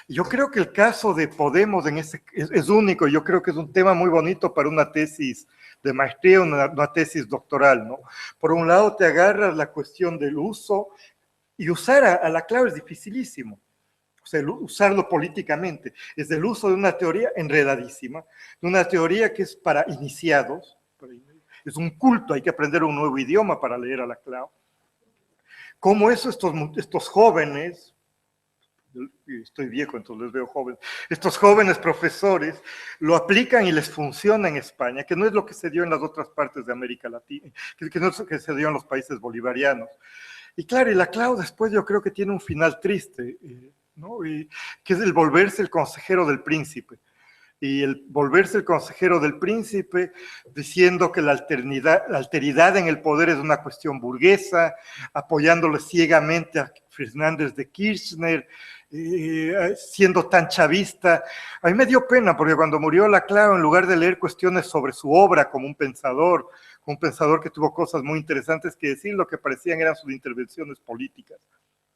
Yo creo que el caso de Podemos es único. Yo creo que es un tema muy bonito para una tesis de maestría, una tesis doctoral, ¿no? Por un lado te agarras la cuestión del uso, y usar a la CLAO es dificilísimo. O sea, usarlo políticamente. Es el uso de una teoría enredadísima, de una teoría que es para iniciados, es un culto, hay que aprender un nuevo idioma para leer a la CLAO. Cómo eso estos jóvenes, estoy viejo, entonces les veo jóvenes, estos jóvenes profesores lo aplican y les funciona en España, que no es lo que se dio en las otras partes de América Latina, que no es lo que se dio en los países bolivarianos. Y claro, y la CLAO después yo creo que tiene un final triste, ¿no? Y que es el volverse el consejero del príncipe. Y el volverse el consejero del príncipe diciendo que la alteridad en el poder es una cuestión burguesa, apoyándole ciegamente a Fernández de Kirchner, siendo tan chavista. A mí me dio pena porque cuando murió la CLAO, en lugar de leer cuestiones sobre su obra como un pensador que tuvo cosas muy interesantes que decir, lo que parecían eran sus intervenciones políticas.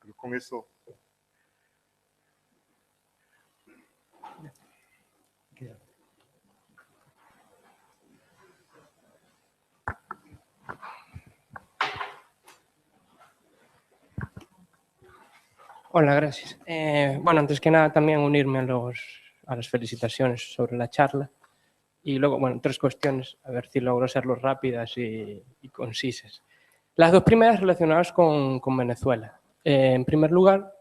Pero con eso... Hola, gracias. Bueno, antes que nada también unirme a las felicitaciones sobre la charla. Y luego, bueno, 3 cuestiones, a ver si logro serlo rápidas y concisas. Las 2 primeras relacionadas con Venezuela. En primer lugar,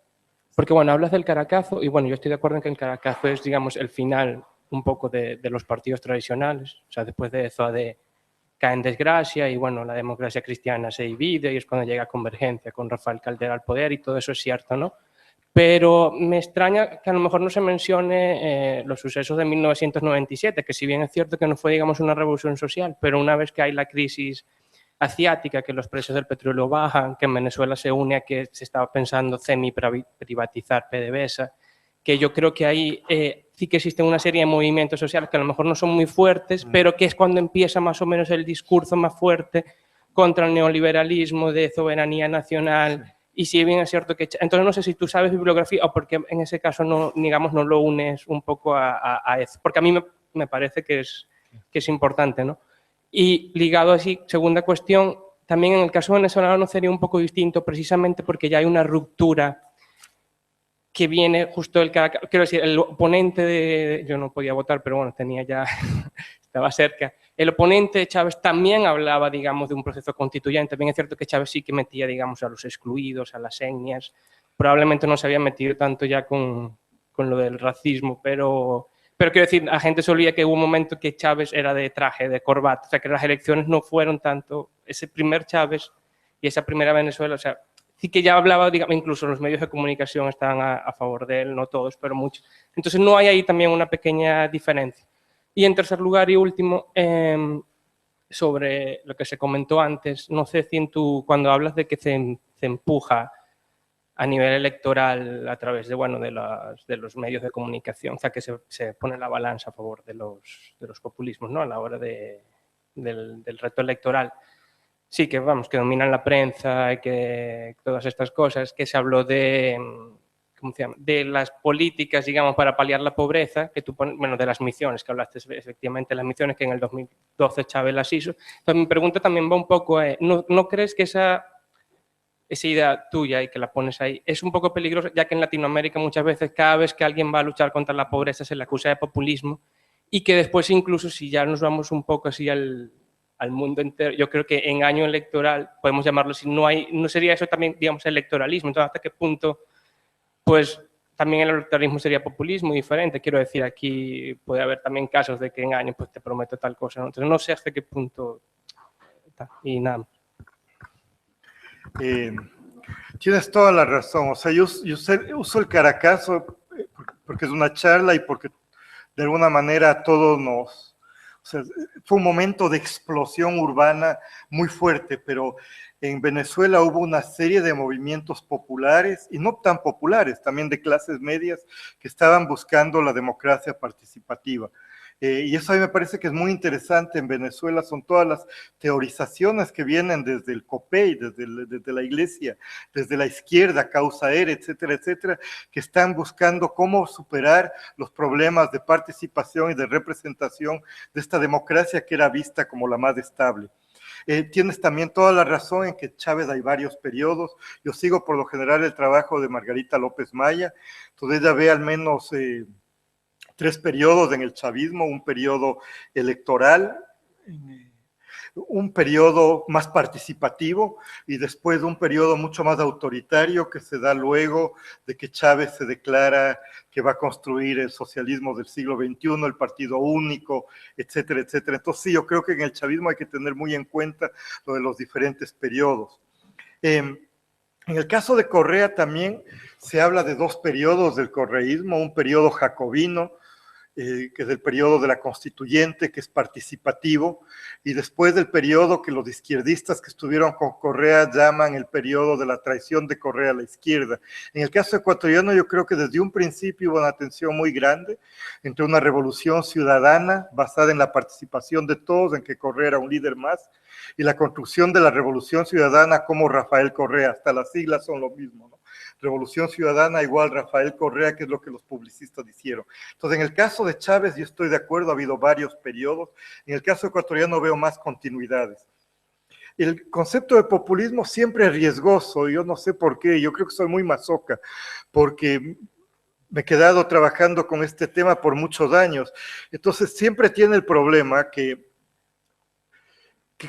porque bueno, hablas del Caracazo y bueno, yo estoy de acuerdo en que el Caracazo es, digamos, el final un poco de los partidos tradicionales. O sea, después de eso cae en desgracia y bueno, la democracia cristiana se divide y es cuando llega Convergencia con Rafael Caldera al poder y todo eso es cierto, ¿no? Pero me extraña que a lo mejor no se mencione los sucesos de 1997, que si bien es cierto que no fue, digamos, una revolución social, pero una vez que hay la crisis asiática, que los precios del petróleo bajan, que en Venezuela se une a que se estaba pensando semi-privatizar PDVSA, que yo creo que ahí sí que existen una serie de movimientos sociales que a lo mejor no son muy fuertes, pero que es cuando empieza más o menos el discurso más fuerte contra el neoliberalismo de soberanía nacional. Sí. Y si bien es cierto que... Entonces no sé si tú sabes bibliografía o porque en ese caso no, digamos, no lo unes un poco a eso, porque a mí me parece que es importante, ¿no? Y ligado así, segunda cuestión, también en el caso venezolano sería un poco distinto precisamente porque ya hay una ruptura que viene justo del Caracas, quiero decir, el oponente de... Yo no podía votar, pero bueno, tenía ya... estaba cerca. El oponente de Chávez también hablaba, digamos, de un proceso constituyente. Bien es cierto que Chávez sí que metía, digamos, a los excluidos, a las etnias. Probablemente no se había metido tanto ya con lo del racismo, pero quiero decir, la gente solía que hubo un momento que Chávez era de traje, de corbata. O sea, que las elecciones no fueron tanto ese primer Chávez y esa primera Venezuela, o sea, sí que ya hablaba, digamos, incluso los medios de comunicación estaban a favor de él, no todos, pero muchos. Entonces no hay ahí también una pequeña diferencia. Y en tercer lugar y último, sobre lo que se comentó antes, no sé si cuando hablas de que se empuja a nivel electoral a través de, bueno, de los medios de comunicación, o sea, que se pone la balanza a favor de los populismos, ¿no? A la hora del reto electoral. Sí, que vamos, que dominan la prensa y que todas estas cosas, que se habló de, ¿cómo se llama?, de las políticas, digamos, para paliar la pobreza, que tú pones, bueno, de las misiones, que hablaste efectivamente de las misiones que en el 2012 Chávez las hizo. Entonces mi pregunta también va un poco, ¿no crees que esa esa idea tuya y que la pones ahí, es un poco peligroso, ya que en Latinoamérica muchas veces cada vez que alguien va a luchar contra la pobreza se le acusa de populismo y que después incluso si ya nos vamos un poco así al mundo entero, yo creo que en año electoral, podemos llamarlo así, no sería eso también, digamos, electoralismo. Entonces, ¿hasta qué punto, pues, también el electoralismo sería populismo diferente? Quiero decir, aquí puede haber también casos de que en año, pues, te prometo tal cosa, ¿no? Entonces, no sé hasta qué punto, y nada. Tienes toda la razón. O sea, yo uso el Caracazo porque es una charla y porque de alguna manera todos nos... O sea, fue un momento de explosión urbana muy fuerte, pero en Venezuela hubo una serie de movimientos populares y no tan populares, también de clases medias, que estaban buscando la democracia participativa. Y eso a mí me parece que es muy interesante en Venezuela, son todas las teorizaciones que vienen desde el COPEI, desde la iglesia, desde la izquierda, Causa ERE, etcétera, etcétera, que están buscando cómo superar los problemas de participación y de representación de esta democracia que era vista como la más estable. Tienes también toda la razón en que Chávez hay varios periodos. Yo sigo por lo general el trabajo de Margarita López Maya, entonces ella ve al menos 3 periodos en el chavismo: un periodo electoral, un periodo más participativo y después un periodo mucho más autoritario que se da luego de que Chávez se declara que va a construir el socialismo del siglo XXI, el partido único, etcétera, etcétera. Entonces sí, yo creo que en el chavismo hay que tener muy en cuenta lo de los diferentes periodos. En el caso de Correa también se habla de 2 periodos del correísmo: un periodo jacobino, que es el periodo de la constituyente, que es participativo, y después del periodo que los izquierdistas que estuvieron con Correa llaman el periodo de la traición de Correa a la izquierda. En el caso ecuatoriano yo creo que desde un principio hubo una tensión muy grande entre una revolución ciudadana basada en la participación de todos, en que Correa era un líder más, y la construcción de la revolución ciudadana como Rafael Correa. Hasta las siglas son lo mismo, ¿no? Revolución Ciudadana igual Rafael Correa, que es lo que los publicistas hicieron. Entonces, en el caso de Chávez, yo estoy de acuerdo, ha habido varios periodos. En el caso ecuatoriano veo más continuidades. El concepto de populismo siempre es riesgoso, yo no sé por qué, yo creo que soy muy masoca, porque me he quedado trabajando con este tema por muchos años. Entonces, siempre tiene el problema que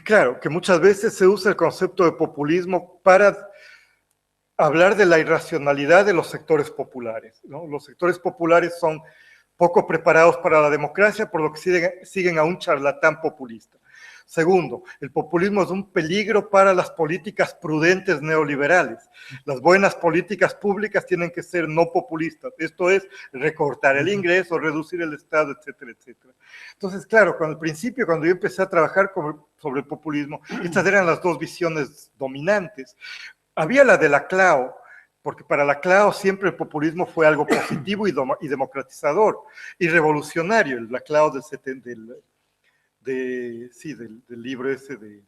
claro, que muchas veces se usa el concepto de populismo para hablar de la irracionalidad de los sectores populares, ¿no? Los sectores populares son poco preparados para la democracia, por lo que siguen a un charlatán populista. Segundo, el populismo es un peligro para las políticas prudentes neoliberales. Las buenas políticas públicas tienen que ser no populistas. Esto es recortar el ingreso, reducir el Estado, etcétera, etcétera. Entonces, claro, al principio, cuando yo empecé a trabajar sobre el populismo, estas eran las 2 visiones dominantes. Había la de Laclau, porque para Laclau siempre el populismo fue algo positivo y democratizador y revolucionario. El Laclau del libro ese en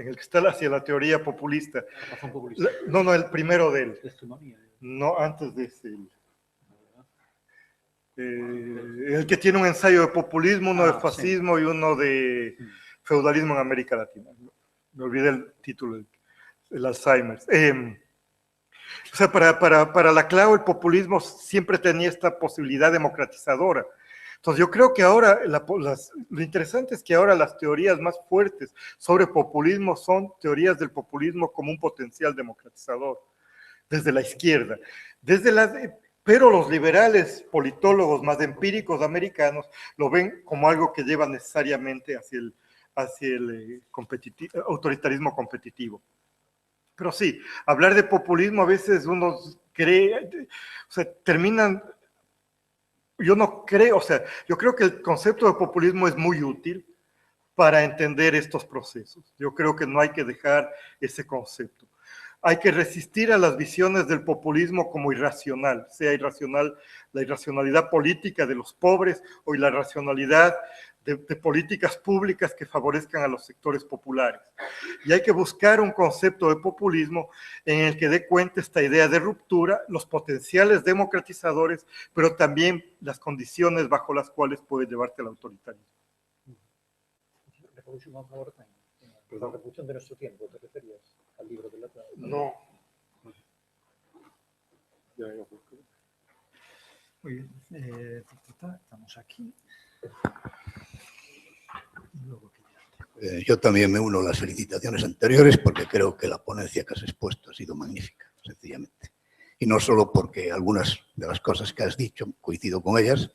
el que está hacia la teoría populista. La razón populista. No, el primero de él. Testimonía. No, antes de ese. El que tiene un ensayo de populismo, uno de fascismo, sí, y uno de feudalismo en América Latina. Me olvidé el título, el Alzheimer. O sea, para Laclau el populismo siempre tenía esta posibilidad democratizadora. Entonces yo creo que ahora, lo interesante es que ahora las teorías más fuertes sobre populismo son teorías del populismo como un potencial democratizador, desde la izquierda. Pero los liberales politólogos más empíricos americanos lo ven como algo que lleva necesariamente hacia el autoritarismo competitivo. Pero sí, hablar de populismo a veces uno cree, o sea, terminan... Yo no creo, o sea, yo creo que el concepto de populismo es muy útil para entender estos procesos. Yo creo que no hay que dejar ese concepto. Hay que resistir a las visiones del populismo como irracional, sea irracional la irracionalidad política de los pobres o la racionalidad de políticas públicas que favorezcan a los sectores populares. Y hay que buscar un concepto de populismo en el que dé cuenta esta idea de ruptura, los potenciales democratizadores, pero también las condiciones bajo las cuales puede llevarte al autoritarismo. Perdón, reducción de nuestro tiempo, ¿te referías al libro de la... No. Muy bien, estamos aquí. Yo también me uno a las felicitaciones anteriores porque creo que la ponencia que has expuesto ha sido magnífica, sencillamente. Y no solo porque algunas de las cosas que has dicho coincido con ellas,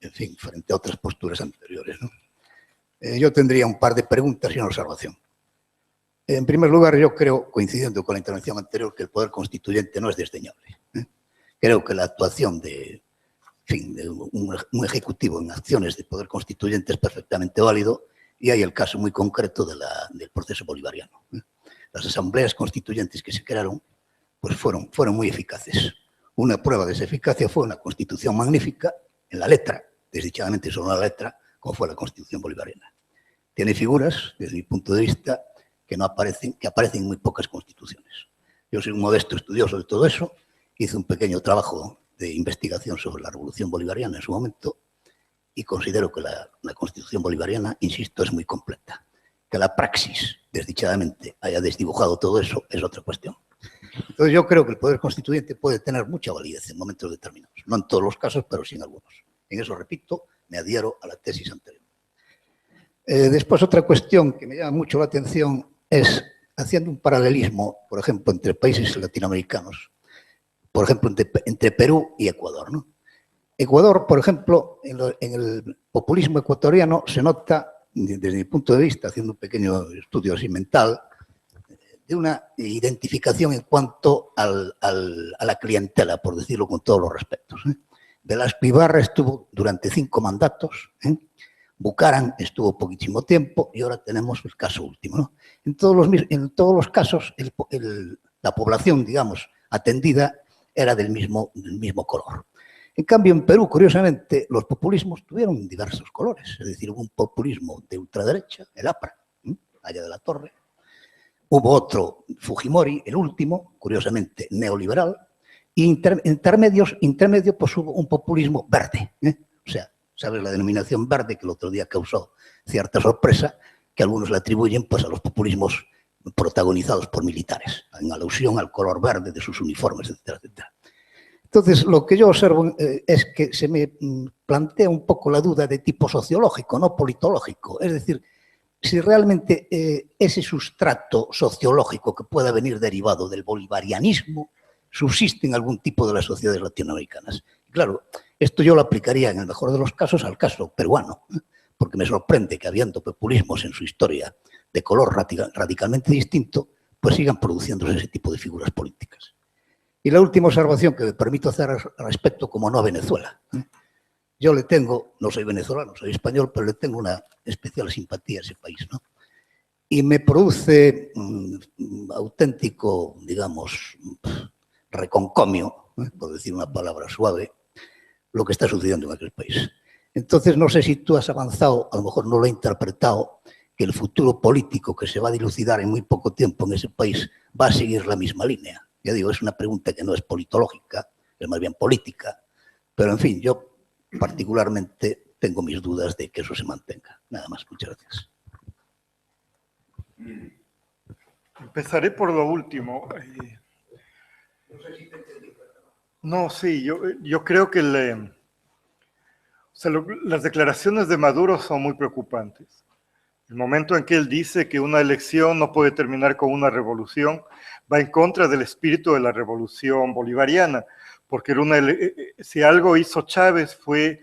en fin, frente a otras posturas anteriores, ¿no? Yo tendría un par de preguntas y una observación. En primer lugar, yo creo, coincidiendo con la intervención anterior, que el poder constituyente no es desdeñable. Creo que la actuación de un ejecutivo en acciones de poder constituyente es perfectamente válido y hay el caso muy concreto del proceso bolivariano. Las asambleas constituyentes que se crearon pues fueron muy eficaces. Una prueba de esa eficacia fue una constitución magnífica en la letra, desdichadamente solo la letra, como fue la Constitución bolivariana. Tiene figuras, desde mi punto de vista, que aparecen en muy pocas constituciones. Yo soy un modesto estudioso de todo eso, hice un pequeño trabajo de investigación sobre la Revolución Bolivariana en su momento y considero que la Constitución bolivariana, insisto, es muy completa. Que la praxis, desdichadamente, haya desdibujado todo eso es otra cuestión. Entonces yo creo que el poder constituyente puede tener mucha validez en momentos determinados. No en todos los casos, pero sí en algunos. En eso, repito, me adhiero a la tesis anterior. Después, otra cuestión que me llama mucho la atención es, haciendo un paralelismo, por ejemplo, entre países latinoamericanos, por ejemplo, entre Perú y Ecuador, ¿no? Ecuador, por ejemplo, en el populismo ecuatoriano se nota, desde mi punto de vista, haciendo un pequeño estudio así mental, de una identificación en cuanto a la clientela, por decirlo con todos los respetos. Velasco Ibarra estuvo durante 5 mandatos, Bucaram estuvo poquísimo tiempo y ahora tenemos el caso último, ¿no? En todos los casos, la población, digamos, atendida era del mismo color. En cambio, en Perú, curiosamente, los populismos tuvieron diversos colores. Es decir, hubo un populismo de ultraderecha, el APRA, allá de la Torre. Hubo otro, Fujimori, el último, curiosamente, neoliberal. Y intermedio, pues hubo un populismo verde. O sea, ¿sabes? La denominación verde que el otro día causó cierta sorpresa, que algunos le atribuyen pues, a los populismos protagonizados por militares, en alusión al color verde de sus uniformes, etcétera, etcétera. Entonces, lo que yo observo es que se me plantea un poco la duda de tipo sociológico, no politológico. Es decir, si realmente ese sustrato sociológico que pueda venir derivado del bolivarianismo subsiste en algún tipo de las sociedades latinoamericanas. Y claro, esto yo lo aplicaría en el mejor de los casos al caso peruano, porque me sorprende que habiendo populismos en su historia de color radicalmente distinto, pues sigan produciéndose ese tipo de figuras políticas. Y la última observación que me permito hacer al respecto, como no a Venezuela. Yo le tengo, no soy venezolano, soy español, pero le tengo una especial simpatía a ese país, ¿no? Y me produce auténtico, digamos, reconcomio, por decir una palabra suave, lo que está sucediendo en aquel país. Entonces, no sé si tú has avanzado, a lo mejor no lo he interpretado, que el futuro político que se va a dilucidar en muy poco tiempo en ese país va a seguir la misma línea. Ya digo, es una pregunta que no es politológica, es más bien política, pero en fin, yo particularmente tengo mis dudas de que eso se mantenga. Nada más, muchas gracias. Empezaré por lo último. No, sí, yo creo que las declaraciones de Maduro son muy preocupantes. El momento en que él dice que una elección no puede terminar con una revolución va en contra del espíritu de la revolución bolivariana, porque si algo hizo Chávez fue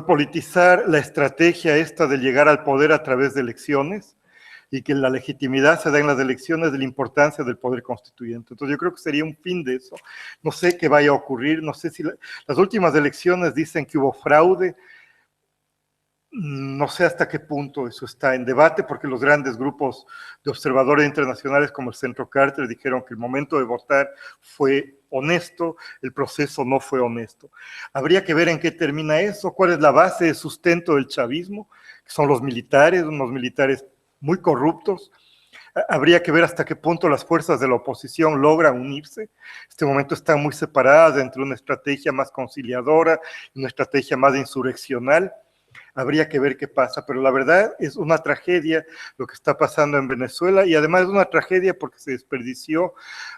politizar la estrategia esta de llegar al poder a través de elecciones y que la legitimidad se da en las elecciones de la importancia del poder constituyente. Entonces yo creo que sería un fin de eso. No sé qué vaya a ocurrir, no sé si las últimas elecciones dicen que hubo fraude. No sé hasta qué punto eso está en debate, porque los grandes grupos de observadores internacionales como el Centro Carter dijeron que el momento de votar fue honesto, el proceso no fue honesto. Habría que ver en qué termina eso, cuál es la base de sustento del chavismo, que son los militares, unos militares muy corruptos. Habría que ver hasta qué punto las fuerzas de la oposición logran unirse. En este momento están muy separadas entre una estrategia más conciliadora y una estrategia más insurreccional. habría que ver qué pasa, pero la verdad es una tragedia lo que está pasando en Venezuela y además es una tragedia porque se desperdició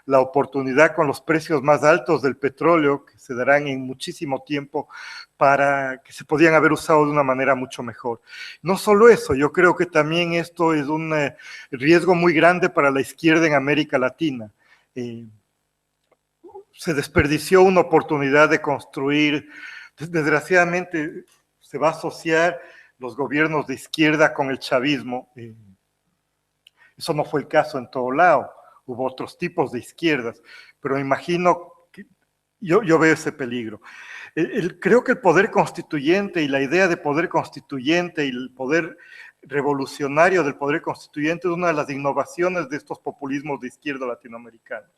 la oportunidad con los precios más altos del petróleo que se darán en muchísimo tiempo para que se podían haber usado de una manera mucho mejor. No solo eso, yo creo que también esto es un riesgo muy grande para la izquierda en América Latina. Se desperdició una oportunidad de construir, desgraciadamente se va a asociar los gobiernos de izquierda con el chavismo. Eso no fue el caso en todo lado, hubo otros tipos de izquierdas, pero imagino que yo veo ese peligro. Creo que el poder constituyente y la idea de poder constituyente y el poder revolucionario del poder constituyente es una de las innovaciones de estos populismos de izquierda latinoamericanos.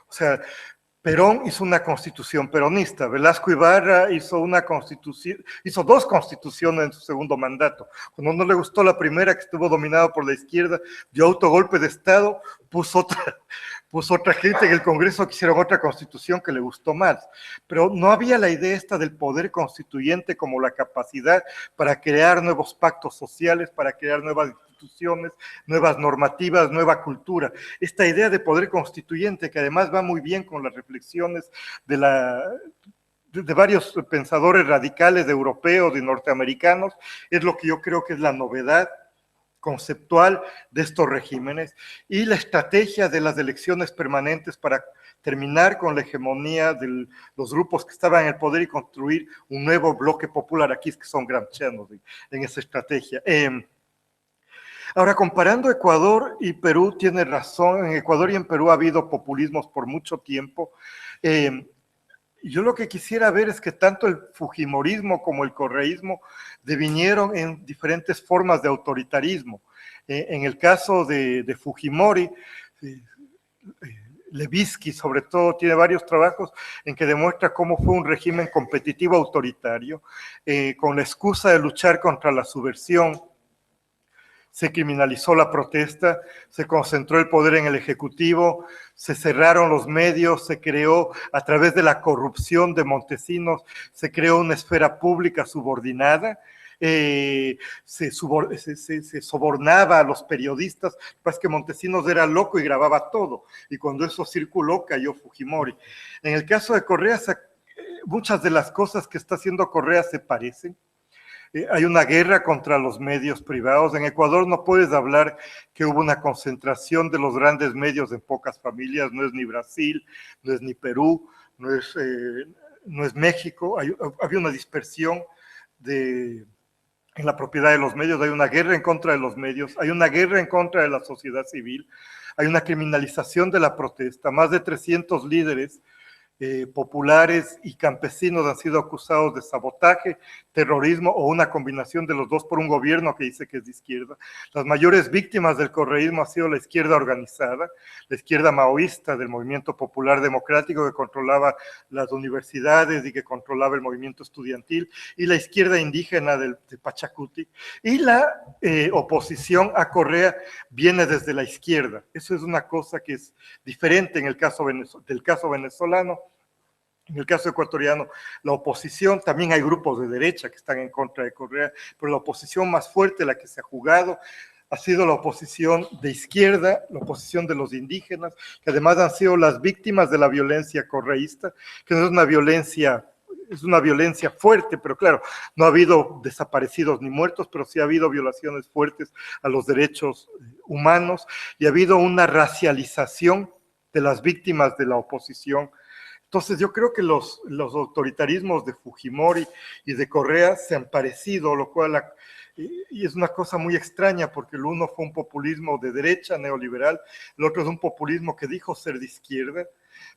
O sea, Perón hizo una constitución peronista, Velasco Ibarra hizo dos constituciones en su segundo mandato. Cuando no le gustó la primera, que estuvo dominada por la izquierda, dio autogolpe de Estado, puso otra gente en el Congreso que hicieron otra constitución que le gustó más. Pero no había la idea esta del poder constituyente como la capacidad para crear nuevos pactos sociales, para crear nuevas instituciones, nuevas normativas, nueva cultura. Esta idea de poder constituyente, que además va muy bien con las reflexiones de varios pensadores radicales europeos y norteamericanos, es lo que yo creo que es la novedad conceptual de estos regímenes y la estrategia de las elecciones permanentes para terminar con la hegemonía de los grupos que estaban en el poder y construir un nuevo bloque popular. Aquí es que son gramscianos en esa estrategia. Ahora, comparando Ecuador y Perú, tiene razón, en Ecuador y en Perú ha habido populismos por mucho tiempo. Yo lo que quisiera ver es que tanto el fujimorismo como el correísmo devinieron en diferentes formas de autoritarismo. En el caso de Fujimori, Levitsky sobre todo tiene varios trabajos en que demuestra cómo fue un régimen competitivo autoritario, con la excusa de luchar contra la subversión. Se criminalizó la protesta, se concentró el poder en el Ejecutivo, se cerraron los medios, se creó, a través de la corrupción de Montesinos, se creó una esfera pública subordinada, se sobornaba a los periodistas, pues que Montesinos era loco y grababa todo, y cuando eso circuló cayó Fujimori. En el caso de Correa, muchas de las cosas que está haciendo Correa se parecen. Hay una guerra contra los medios privados. En Ecuador no puedes hablar que hubo una concentración de los grandes medios en pocas familias. No es ni Brasil, no es ni Perú, no es México. Había una dispersión en la propiedad de los medios. Hay una guerra en contra de los medios. Hay una guerra en contra de la sociedad civil. Hay una criminalización de la protesta. Más de 300 líderes populares y campesinos han sido acusados de sabotaje, terrorismo o una combinación de los dos por un gobierno que dice que es de izquierda. Las mayores víctimas del correísmo ha sido la izquierda organizada, la izquierda maoísta del Movimiento Popular Democrático que controlaba las universidades y que controlaba el movimiento estudiantil, y la izquierda indígena de Pachacuti. Y la oposición a Correa viene desde la izquierda. Eso es una cosa que es diferente en el caso del caso venezolano. En el caso ecuatoriano, la oposición, también hay grupos de derecha que están en contra de Correa, pero la oposición más fuerte, la que se ha jugado, ha sido la oposición de izquierda, la oposición de los indígenas, que además han sido las víctimas de la violencia correísta, que no es una violencia, es una violencia fuerte, pero claro, no ha habido desaparecidos ni muertos, pero sí ha habido violaciones fuertes a los derechos humanos y ha habido una racialización de las víctimas de la oposición. Entonces yo creo que los autoritarismos de Fujimori y de Correa se han parecido, lo cual y es una cosa muy extraña porque el uno fue un populismo de derecha neoliberal, el otro es un populismo que dijo ser de izquierda,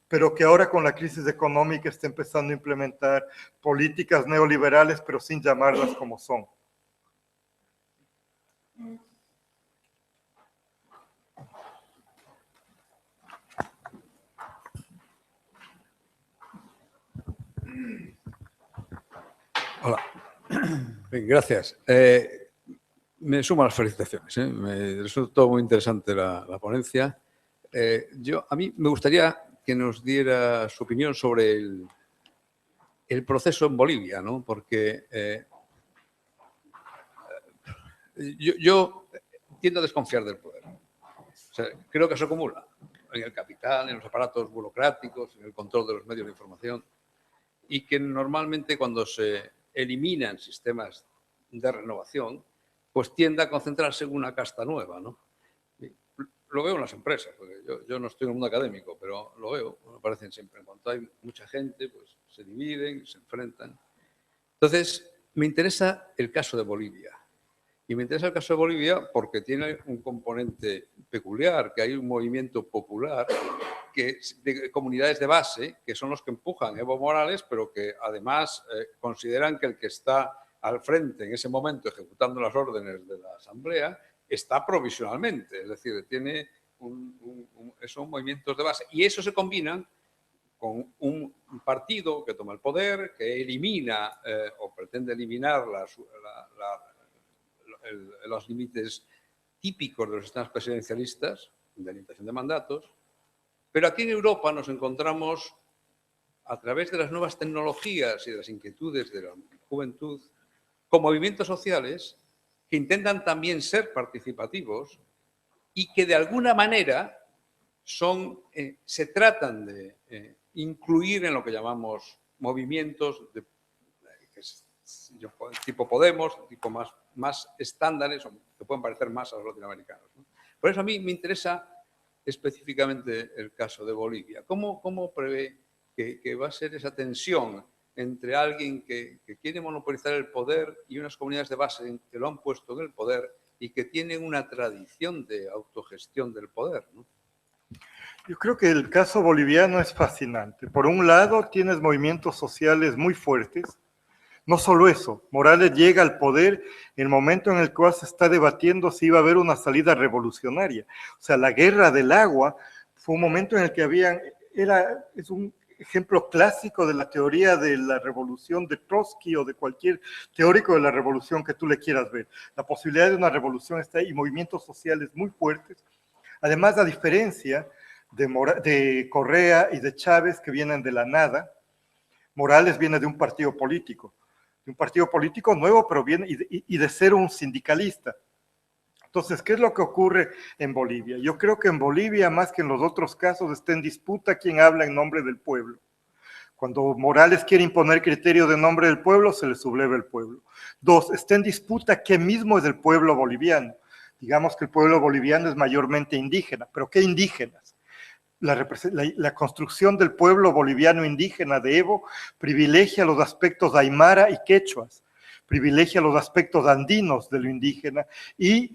pero que ahora con la crisis económica está empezando a implementar políticas neoliberales, pero sin llamarlas como son. Hola. Bien, gracias. Me sumo a las felicitaciones. Me resultó muy interesante la ponencia. A mí me gustaría que nos diera su opinión sobre el proceso en Bolivia, ¿no? Porque Yo tiendo a desconfiar del poder. O sea, creo que se acumula en el capital, en los aparatos burocráticos, en el control de los medios de información, y que normalmente cuando se eliminan sistemas de renovación, pues tiende a concentrarse en una casta nueva, ¿no? Lo veo en las empresas, porque yo no estoy en el mundo académico, pero lo veo, me parecen siempre. En cuanto hay mucha gente, pues se dividen, se enfrentan. Entonces, me interesa el caso de Bolivia. Y me interesa el caso de Bolivia porque tiene un componente peculiar, que hay un movimiento popular de comunidades de base, que son los que empujan a Evo Morales, pero que además consideran que el que está al frente en ese momento ejecutando las órdenes de la Asamblea está provisionalmente, es decir, tiene son movimientos de base. Y eso se combina con un partido que toma el poder, que elimina o pretende eliminar los límites típicos de los sistemas presidencialistas, de limitación de mandatos. Pero aquí en Europa nos encontramos, a través de las nuevas tecnologías y de las inquietudes de la juventud, con movimientos sociales que intentan también ser participativos y que de alguna manera se tratan de incluir en lo que llamamos movimientos tipo Podemos, tipo más estándares, que pueden parecer más a los latinoamericanos, ¿no? Por eso a mí me interesa específicamente el caso de Bolivia. ¿Cómo prevé que va a ser esa tensión entre alguien que quiere monopolizar el poder y unas comunidades de base que lo han puesto en el poder y que tienen una tradición de autogestión del poder, ¿no? Yo creo que el caso boliviano es fascinante. Por un lado, tienes movimientos sociales muy fuertes. No solo eso, Morales llega al poder en el momento en el cual se está debatiendo si iba a haber una salida revolucionaria. O sea, la guerra del agua fue un momento en el que es un ejemplo clásico de la teoría de la revolución de Trotsky o de cualquier teórico de la revolución que tú le quieras ver. La posibilidad de una revolución está ahí y movimientos sociales muy fuertes. Además, la diferencia de Correa y de Chávez, que vienen de la nada. Morales viene de un partido político nuevo, pero viene y de ser un sindicalista. Entonces, ¿qué es lo que ocurre en Bolivia? Yo creo que en Bolivia, más que en los otros casos, está en disputa quién habla en nombre del pueblo. Cuando Morales quiere imponer criterio de nombre del pueblo, se le subleva el pueblo. Dos, está en disputa qué mismo es del pueblo boliviano. Digamos que el pueblo boliviano es mayormente indígena, pero ¿qué indígenas? La construcción del pueblo boliviano indígena de Evo privilegia los aspectos aymara y quechuas, privilegia los aspectos andinos de lo indígena y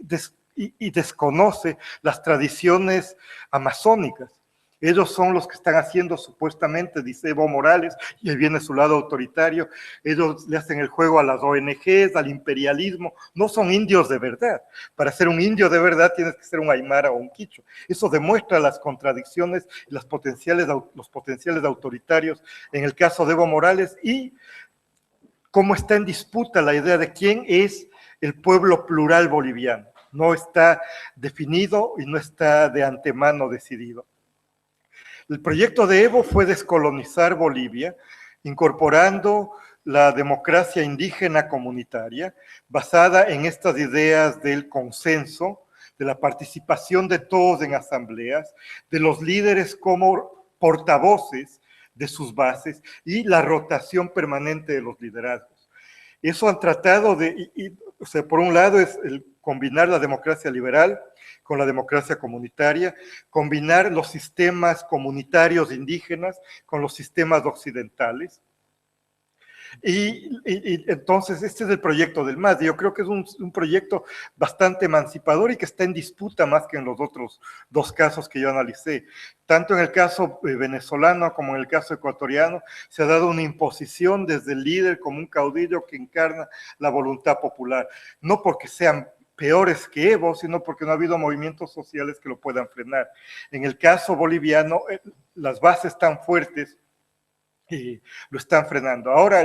desconoce las tradiciones amazónicas. Ellos son los que están haciendo supuestamente, dice Evo Morales, y ahí viene su lado autoritario, ellos le hacen el juego a las ONGs, al imperialismo, no son indios de verdad. Para ser un indio de verdad tienes que ser un aymara o un quichua. Eso demuestra las contradicciones y los potenciales autoritarios en el caso de Evo Morales y cómo está en disputa la idea de quién es el pueblo plural boliviano. No está definido y no está de antemano decidido. El proyecto de Evo fue descolonizar Bolivia, incorporando la democracia indígena comunitaria, basada en estas ideas del consenso, de la participación de todos en asambleas, de los líderes como portavoces de sus bases y la rotación permanente de los liderazgos. Eso han tratado o sea, por un lado es combinar la democracia liberal con la democracia comunitaria, combinar los sistemas comunitarios indígenas con los sistemas occidentales. Y entonces este es el proyecto del MAS. Yo creo que es un proyecto bastante emancipador y que está en disputa más que en los otros dos casos que yo analicé. Tanto en el caso venezolano como en el caso ecuatoriano se ha dado una imposición desde el líder como un caudillo que encarna la voluntad popular. No porque sean peores que Evo, sino porque no ha habido movimientos sociales que lo puedan frenar. En el caso boliviano, las bases tan fuertes y lo están frenando. Ahora,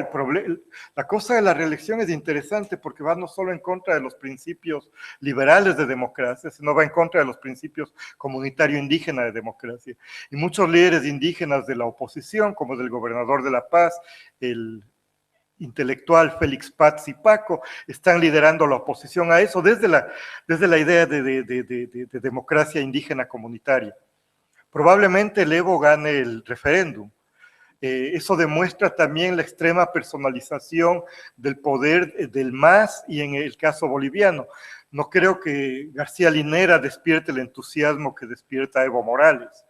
la cosa de la reelección es interesante porque va no solo en contra de los principios liberales de democracia, sino va en contra de los principios comunitario indígena de democracia. Y muchos líderes indígenas de la oposición, como del gobernador de La Paz, el intelectual Félix Paz y Paco están liderando la oposición a eso desde la idea de democracia indígena comunitaria. Probablemente el Evo gane el referéndum. Eso demuestra también la extrema personalización del poder del MAS y en el caso boliviano. No creo que García Linera despierte el entusiasmo que despierta Evo Morales.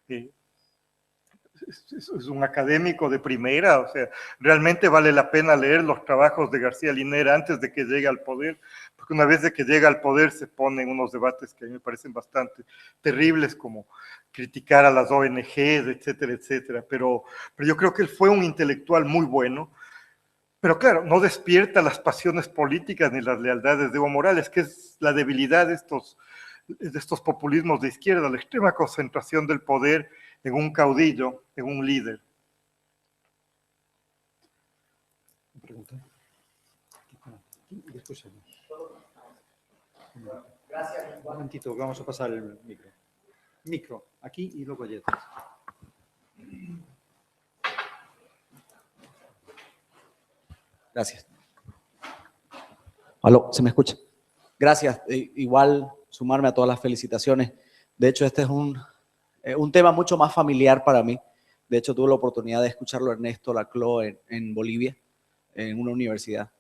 Es un académico de primera, o sea, realmente vale la pena leer los trabajos de García Linera antes de que llegue al poder, porque una vez de que llega al poder se ponen unos debates que a mí me parecen bastante terribles, como criticar a las ONGs, etcétera, etcétera, pero yo creo que él fue un intelectual muy bueno, pero claro, no despierta las pasiones políticas ni las lealtades de Evo Morales, que es la debilidad de estos populismos de izquierda, la extrema concentración del poder en un caudillo, en un líder. Gracias. Un momentito, vamos a pasar el micro. Micro, aquí y luego allá atrás. Gracias. Aló, ¿se me escucha? Gracias. Igual sumarme a todas las felicitaciones. De hecho, este es un tema mucho más familiar para mí. De hecho, tuve la oportunidad de escucharlo a Ernesto Laclau en Bolivia, en una universidad.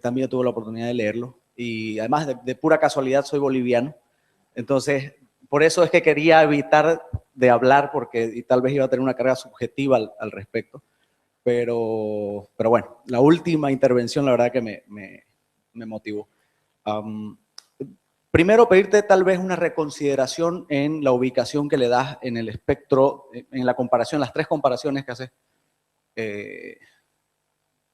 También tuve la oportunidad de leerlo. Y además, de pura casualidad, soy boliviano. Entonces, por eso es que quería evitar de hablar, porque tal vez iba a tener una carga subjetiva al respecto. Pero bueno, la última intervención, la verdad que me motivó. Primero, pedirte tal vez una reconsideración en la ubicación que le das en el espectro, en la comparación, las tres comparaciones que haces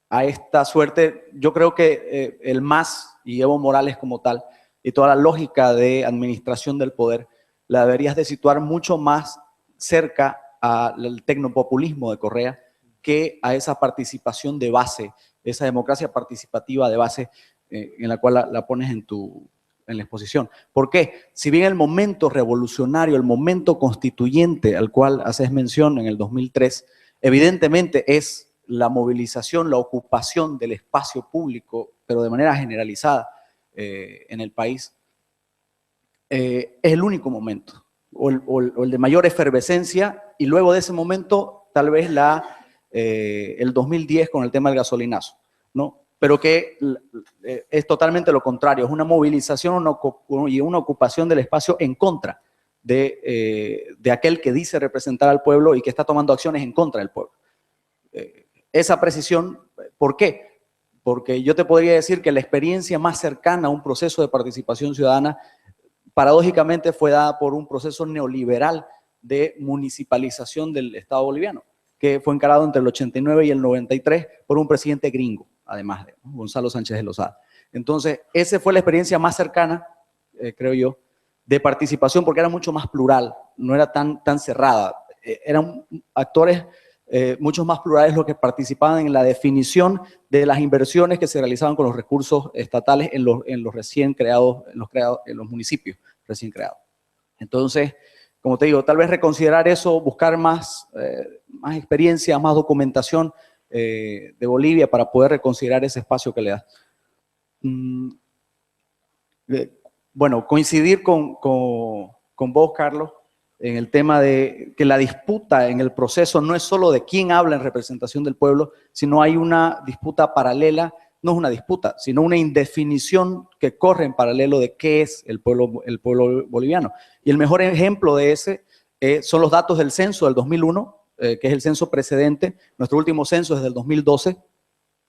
a esta suerte. Yo creo que el MAS y Evo Morales como tal, y toda la lógica de administración del poder, la deberías de situar mucho más cerca al tecnopopulismo de Correa que a esa participación de base, esa democracia participativa de base en la cual la pones en la exposición. ¿Por qué? Si bien el momento revolucionario, el momento constituyente al cual haces mención en el 2003, evidentemente es la movilización, la ocupación del espacio público, pero de manera generalizada en el país, es el único momento, o el de mayor efervescencia, y luego de ese momento, tal vez el 2010 con el tema del gasolinazo, ¿no? Pero que es totalmente lo contrario, es una movilización y una ocupación del espacio en contra de aquel que dice representar al pueblo y que está tomando acciones en contra del pueblo. Esa precisión, ¿por qué? Porque yo te podría decir que la experiencia más cercana a un proceso de participación ciudadana, paradójicamente, fue dada por un proceso neoliberal de municipalización del Estado boliviano, que fue encarado entre el 89 y el 93 por un presidente gringo, además de Gonzalo Sánchez de Lozada. Entonces, esa fue la experiencia más cercana, creo yo, de participación, porque era mucho más plural, no era tan cerrada. Eran actores mucho más plurales los que participaban en la definición de las inversiones que se realizaban con los recursos estatales en los recién creados, en los municipios recién creados. Entonces, como te digo, tal vez reconsiderar eso, buscar más experiencia, más documentación de Bolivia para poder reconsiderar ese espacio que le da. Bueno, coincidir con vos, Carlos, en el tema de que la disputa en el proceso no es solo de quién habla en representación del pueblo, sino hay una disputa paralela, no es una disputa, sino una indefinición que corre en paralelo de qué es el pueblo boliviano. Y el mejor ejemplo de ese son los datos del censo del 2001, que es el censo precedente. Nuestro último censo es del 2012.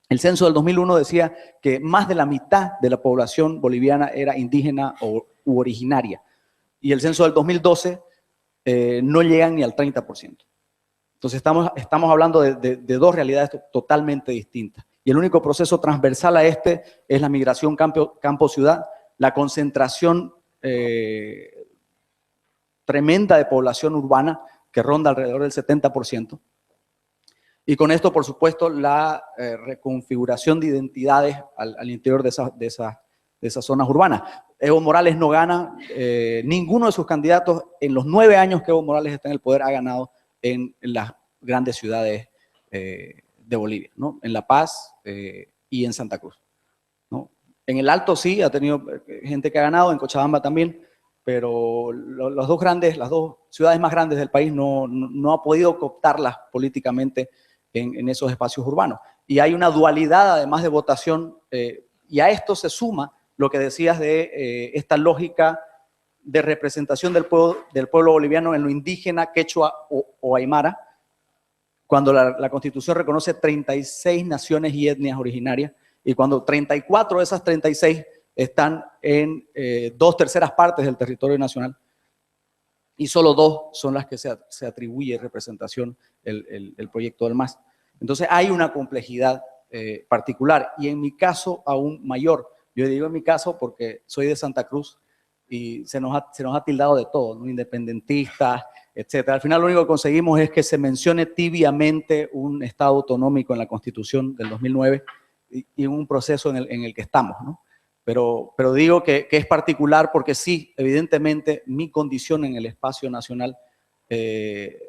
El censo del 2001 decía que más de la mitad de la población boliviana era indígena u originaria. Y el censo del 2012 no llegan ni al 30%. Entonces estamos hablando de dos realidades totalmente distintas. Y el único proceso transversal a este es la migración campo-ciudad, la concentración tremenda de población urbana que ronda alrededor del 70%. Y con esto, por supuesto, la reconfiguración de identidades al interior de esas zonas urbanas. Evo Morales no gana, ninguno de sus candidatos en los 9 años que Evo Morales está en el poder ha ganado en las grandes ciudades de Bolivia, ¿no? En La Paz y en Santa Cruz, ¿no? En el Alto sí, ha tenido gente que ha ganado, en Cochabamba también, pero las dos ciudades más grandes del país no ha podido cooptarlas políticamente en esos espacios urbanos. Y hay una dualidad, además de votación, y a esto se suma lo que decías de esta lógica de representación del pueblo boliviano en lo indígena, quechua o aymara, cuando la Constitución reconoce 36 naciones y etnias originarias, y cuando 34 de esas 36 están en 2/3 partes del territorio nacional, y solo 2 son las que se atribuye representación el proyecto del MAS. Entonces hay una complejidad particular, y en mi caso aún mayor. Yo digo en mi caso porque soy de Santa Cruz y se nos ha tildado de todo, ¿no? Independentistas, etcétera. Al final lo único que conseguimos es que se mencione tibiamente un Estado autonómico en la Constitución del 2009 y un proceso en el que estamos, ¿no? Pero digo que es particular porque sí, evidentemente, mi condición en el espacio nacional es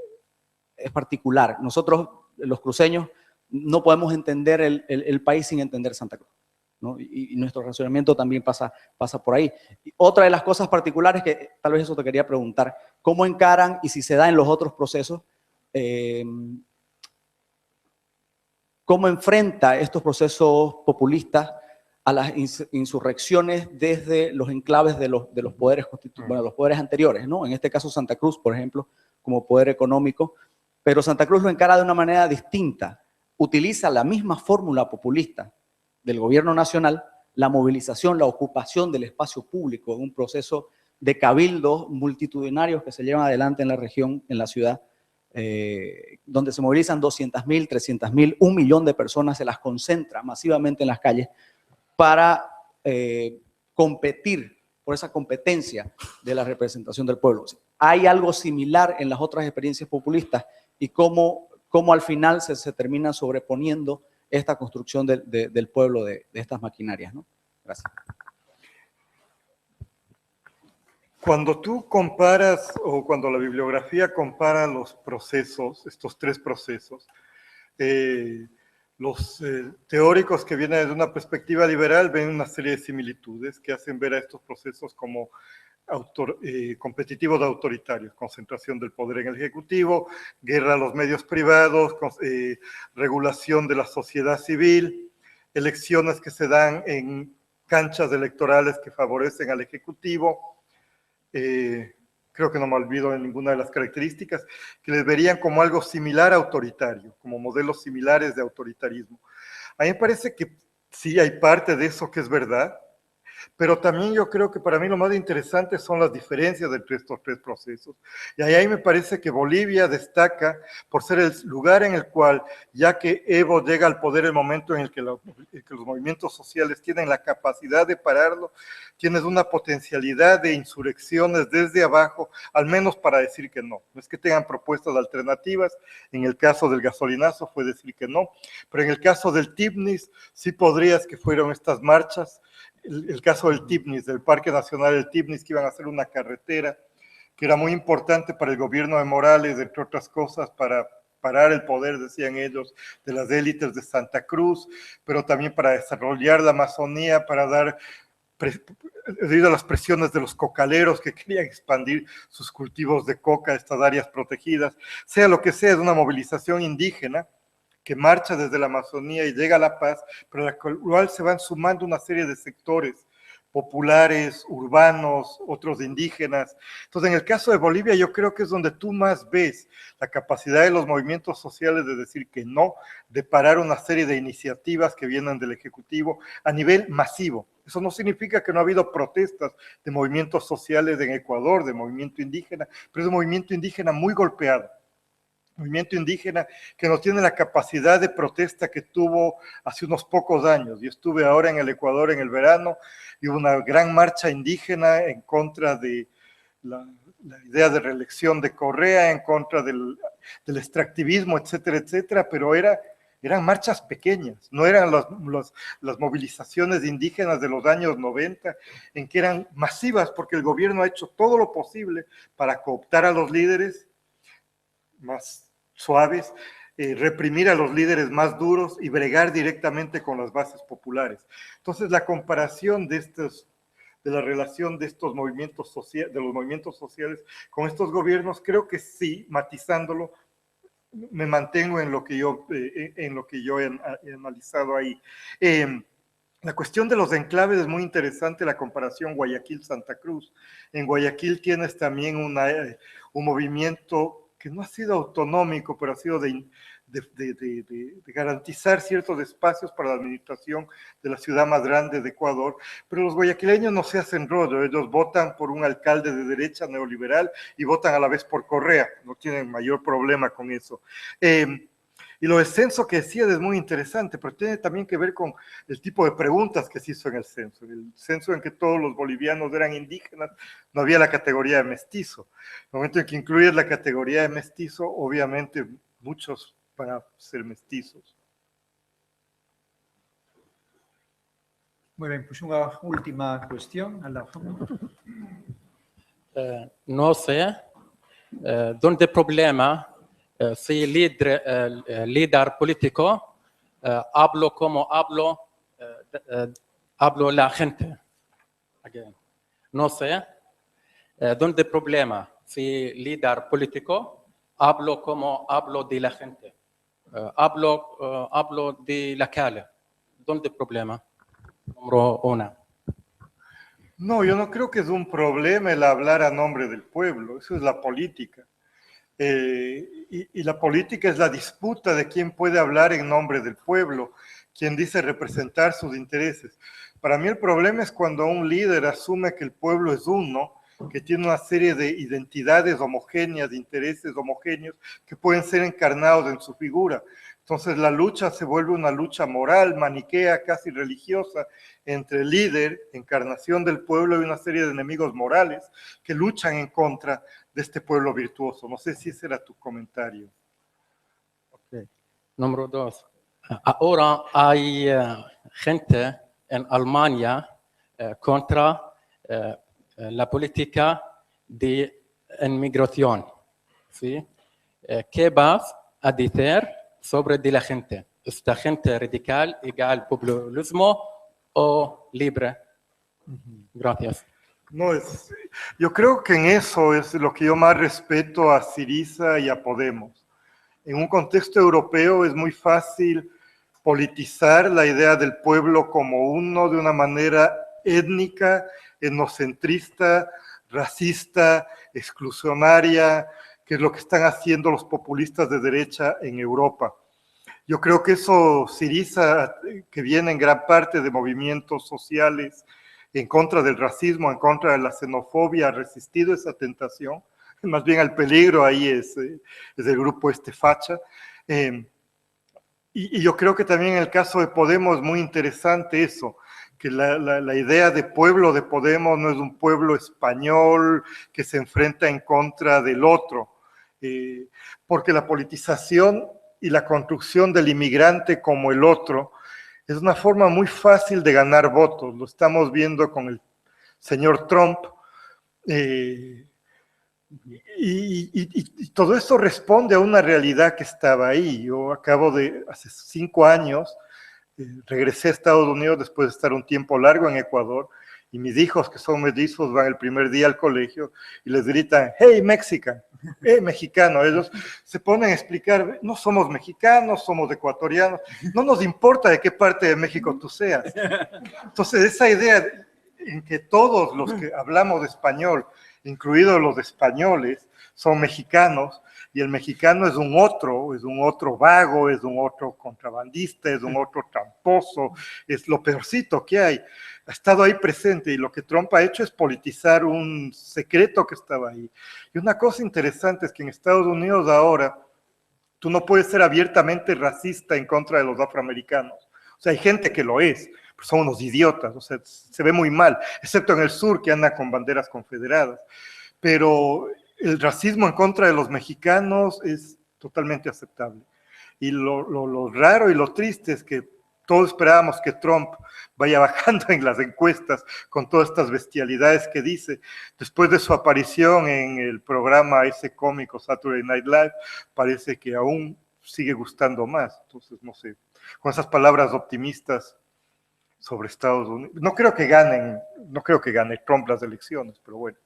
particular. Nosotros, los cruceños, no podemos entender el país sin entender Santa Cruz, ¿no? Y nuestro razonamiento también pasa por ahí. Y otra de las cosas particulares que tal vez eso te quería preguntar, ¿cómo encaran y si se da en los otros procesos, cómo enfrenta estos procesos populistas a las insurrecciones desde los enclaves de los poderes los poderes anteriores, ¿no? En este caso Santa Cruz, por ejemplo, como poder económico, pero Santa Cruz lo encara de una manera distinta. Utiliza la misma fórmula populista del gobierno nacional, la movilización, la ocupación del espacio público, un proceso de cabildos multitudinarios que se llevan adelante en la región, en la ciudad, donde se movilizan 200.000, 300.000, 1 millón de personas, se las concentra masivamente en las calles para competir por esa competencia de la representación del pueblo. ¿Hay algo similar en las otras experiencias populistas y cómo al final se termina sobreponiendo esta construcción del pueblo de estas maquinarias, ¿no? Gracias. Cuando tú comparas, o cuando la bibliografía compara los procesos, estos 3 procesos, los teóricos que vienen de una perspectiva liberal ven una serie de similitudes que hacen ver a estos procesos como competitivos autoritarios, concentración del poder en el Ejecutivo, guerra a los medios privados, regulación de la sociedad civil, elecciones que se dan en canchas electorales que favorecen al Ejecutivo. Creo que no me olvido de ninguna de las características, que les verían como algo similar a autoritario, como modelos similares de autoritarismo. A mí me parece que sí hay parte de eso que es verdad, pero también yo creo que para mí lo más interesante son las diferencias entre estos 3 procesos. Y ahí me parece que Bolivia destaca por ser el lugar en el cual, ya que Evo llega al poder, el momento en el que los movimientos sociales tienen la capacidad de pararlo, tienes una potencialidad de insurrecciones desde abajo, al menos para decir que no. No es que tengan propuestas alternativas, en el caso del gasolinazo fue decir que no, pero en el caso del Tibnis sí podrías que fueron estas marchas. El caso del Tibnis, del Parque Nacional del Tibnis, que iban a hacer una carretera que era muy importante para el gobierno de Morales, entre otras cosas, para parar el poder, decían ellos, de las élites de Santa Cruz, pero también para desarrollar la Amazonía, para dar, debido a las presiones de los cocaleros que querían expandir sus cultivos de coca a estas áreas protegidas, sea lo que sea, es una movilización indígena que marcha desde la Amazonía y llega a La Paz, pero a la cual se van sumando una serie de sectores populares, urbanos, otros indígenas. Entonces, en el caso de Bolivia, yo creo que es donde tú más ves la capacidad de los movimientos sociales de decir que no, de parar una serie de iniciativas que vienen del Ejecutivo a nivel masivo. Eso no significa que no ha habido protestas de movimientos sociales en Ecuador, de movimiento indígena, pero es un movimiento indígena muy golpeado. Movimiento indígena que no tiene la capacidad de protesta que tuvo hace unos pocos años. Yo estuve ahora en el Ecuador en el verano y hubo una gran marcha indígena en contra de la idea de reelección de Correa, en contra del extractivismo, etcétera, etcétera, pero eran marchas pequeñas, no eran las movilizaciones indígenas de los años 90, en que eran masivas porque el gobierno ha hecho todo lo posible para cooptar a los líderes más suaves, reprimir a los líderes más duros y bregar directamente con las bases populares. Entonces, la comparación de la relación de estos movimientos sociales, de los movimientos sociales con estos gobiernos, creo que sí, matizándolo, me mantengo en lo que yo he analizado ahí. La cuestión de los enclaves es muy interesante, la comparación Guayaquil-Santa Cruz. En Guayaquil tienes también un movimiento que no ha sido autonómico, pero ha sido de garantizar ciertos espacios para la administración de la ciudad más grande de Ecuador, pero los guayaquileños no se hacen rollo, ellos votan por un alcalde de derecha neoliberal y votan a la vez por Correa, no tienen mayor problema con eso. Y lo del censo que decías es muy interesante, pero tiene también que ver con el tipo de preguntas que se hizo en el censo. En el censo en que todos los bolivianos eran indígenas, no había la categoría de mestizo. En el momento en que incluyes la categoría de mestizo, obviamente muchos van a ser mestizos. Muy bien, pues una última cuestión. No sé dónde el problema si líder político hablo como hablo la gente. No sé dónde el problema si líder político hablo como hablo de la gente. Hablo de la calle. ¿Dónde el problema? Número 1. No, yo no creo que es un problema el hablar a nombre del pueblo, eso es la política. Y la política es la disputa de quién puede hablar en nombre del pueblo, quién dice representar sus intereses. Para mí el problema es cuando un líder asume que el pueblo es uno, que tiene una serie de identidades homogéneas, de intereses homogéneos, que pueden ser encarnados en su figura. Entonces la lucha se vuelve una lucha moral, maniquea, casi religiosa, entre el líder, encarnación del pueblo, y una serie de enemigos morales que luchan en contra de este pueblo virtuoso. No sé si ese era tu comentario. Okay. Número 2. Ahora hay gente en Alemania contra la política de inmigración. ¿Sí? ¿Qué vas a decir sobre de la gente? ¿Esta gente radical igual populismo o libre? Gracias. No, yo creo que en eso es lo que yo más respeto a Syriza y a Podemos. En un contexto europeo es muy fácil politizar la idea del pueblo como uno de una manera étnica, etnocentrista, racista, exclusionaria, que es lo que están haciendo los populistas de derecha en Europa. Yo creo que eso Syriza, que viene en gran parte de movimientos sociales en contra del racismo, en contra de la xenofobia, ha resistido esa tentación. Más bien al peligro ahí es el grupo facha. Y yo creo que también en el caso de Podemos es muy interesante eso, que la idea de pueblo de Podemos no es un pueblo español que se enfrenta en contra del otro, porque la politización y la construcción del inmigrante como el otro es una forma muy fácil de ganar votos. Lo estamos viendo con el señor Trump. Y todo esto responde a una realidad que estaba ahí. Yo hace 5 años, regresé a Estados Unidos después de estar un tiempo largo en Ecuador, y mis hijos, que son mellizos, van el primer día al colegio y les gritan, hey, Mexican, hey, mexicano. Ellos se ponen a explicar, no somos mexicanos, somos ecuatorianos, no nos importa de qué parte de México tú seas. Entonces, esa idea en que todos los que hablamos español, incluidos los españoles, son mexicanos, y el mexicano es un otro vago, es un otro contrabandista, es un otro tramposo, es lo peorcito que hay. Ha estado ahí presente, y lo que Trump ha hecho es politizar un secreto que estaba ahí. Y una cosa interesante es que en Estados Unidos ahora tú no puedes ser abiertamente racista en contra de los afroamericanos. O sea, hay gente que lo es, pero son unos idiotas, o sea, se ve muy mal, excepto en el sur, que anda con banderas confederadas. Pero el racismo en contra de los mexicanos es totalmente aceptable. Y lo raro y lo triste es que todos esperábamos que Trump vaya bajando en las encuestas con todas estas bestialidades que dice. Después de su aparición en el programa ese cómico Saturday Night Live, parece que aún sigue gustando más. Entonces, no sé, con esas palabras optimistas sobre Estados Unidos. No creo que gane Trump las elecciones, pero bueno.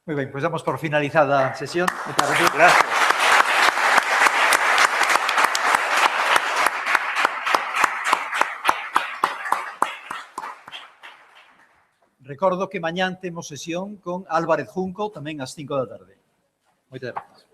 Muy ben, pois damos por finalizada a sesión. Gracias. Recordo que mañán temos sesión con Álvarez Junco, tamén ás 5 da tarde. Moitas grazas.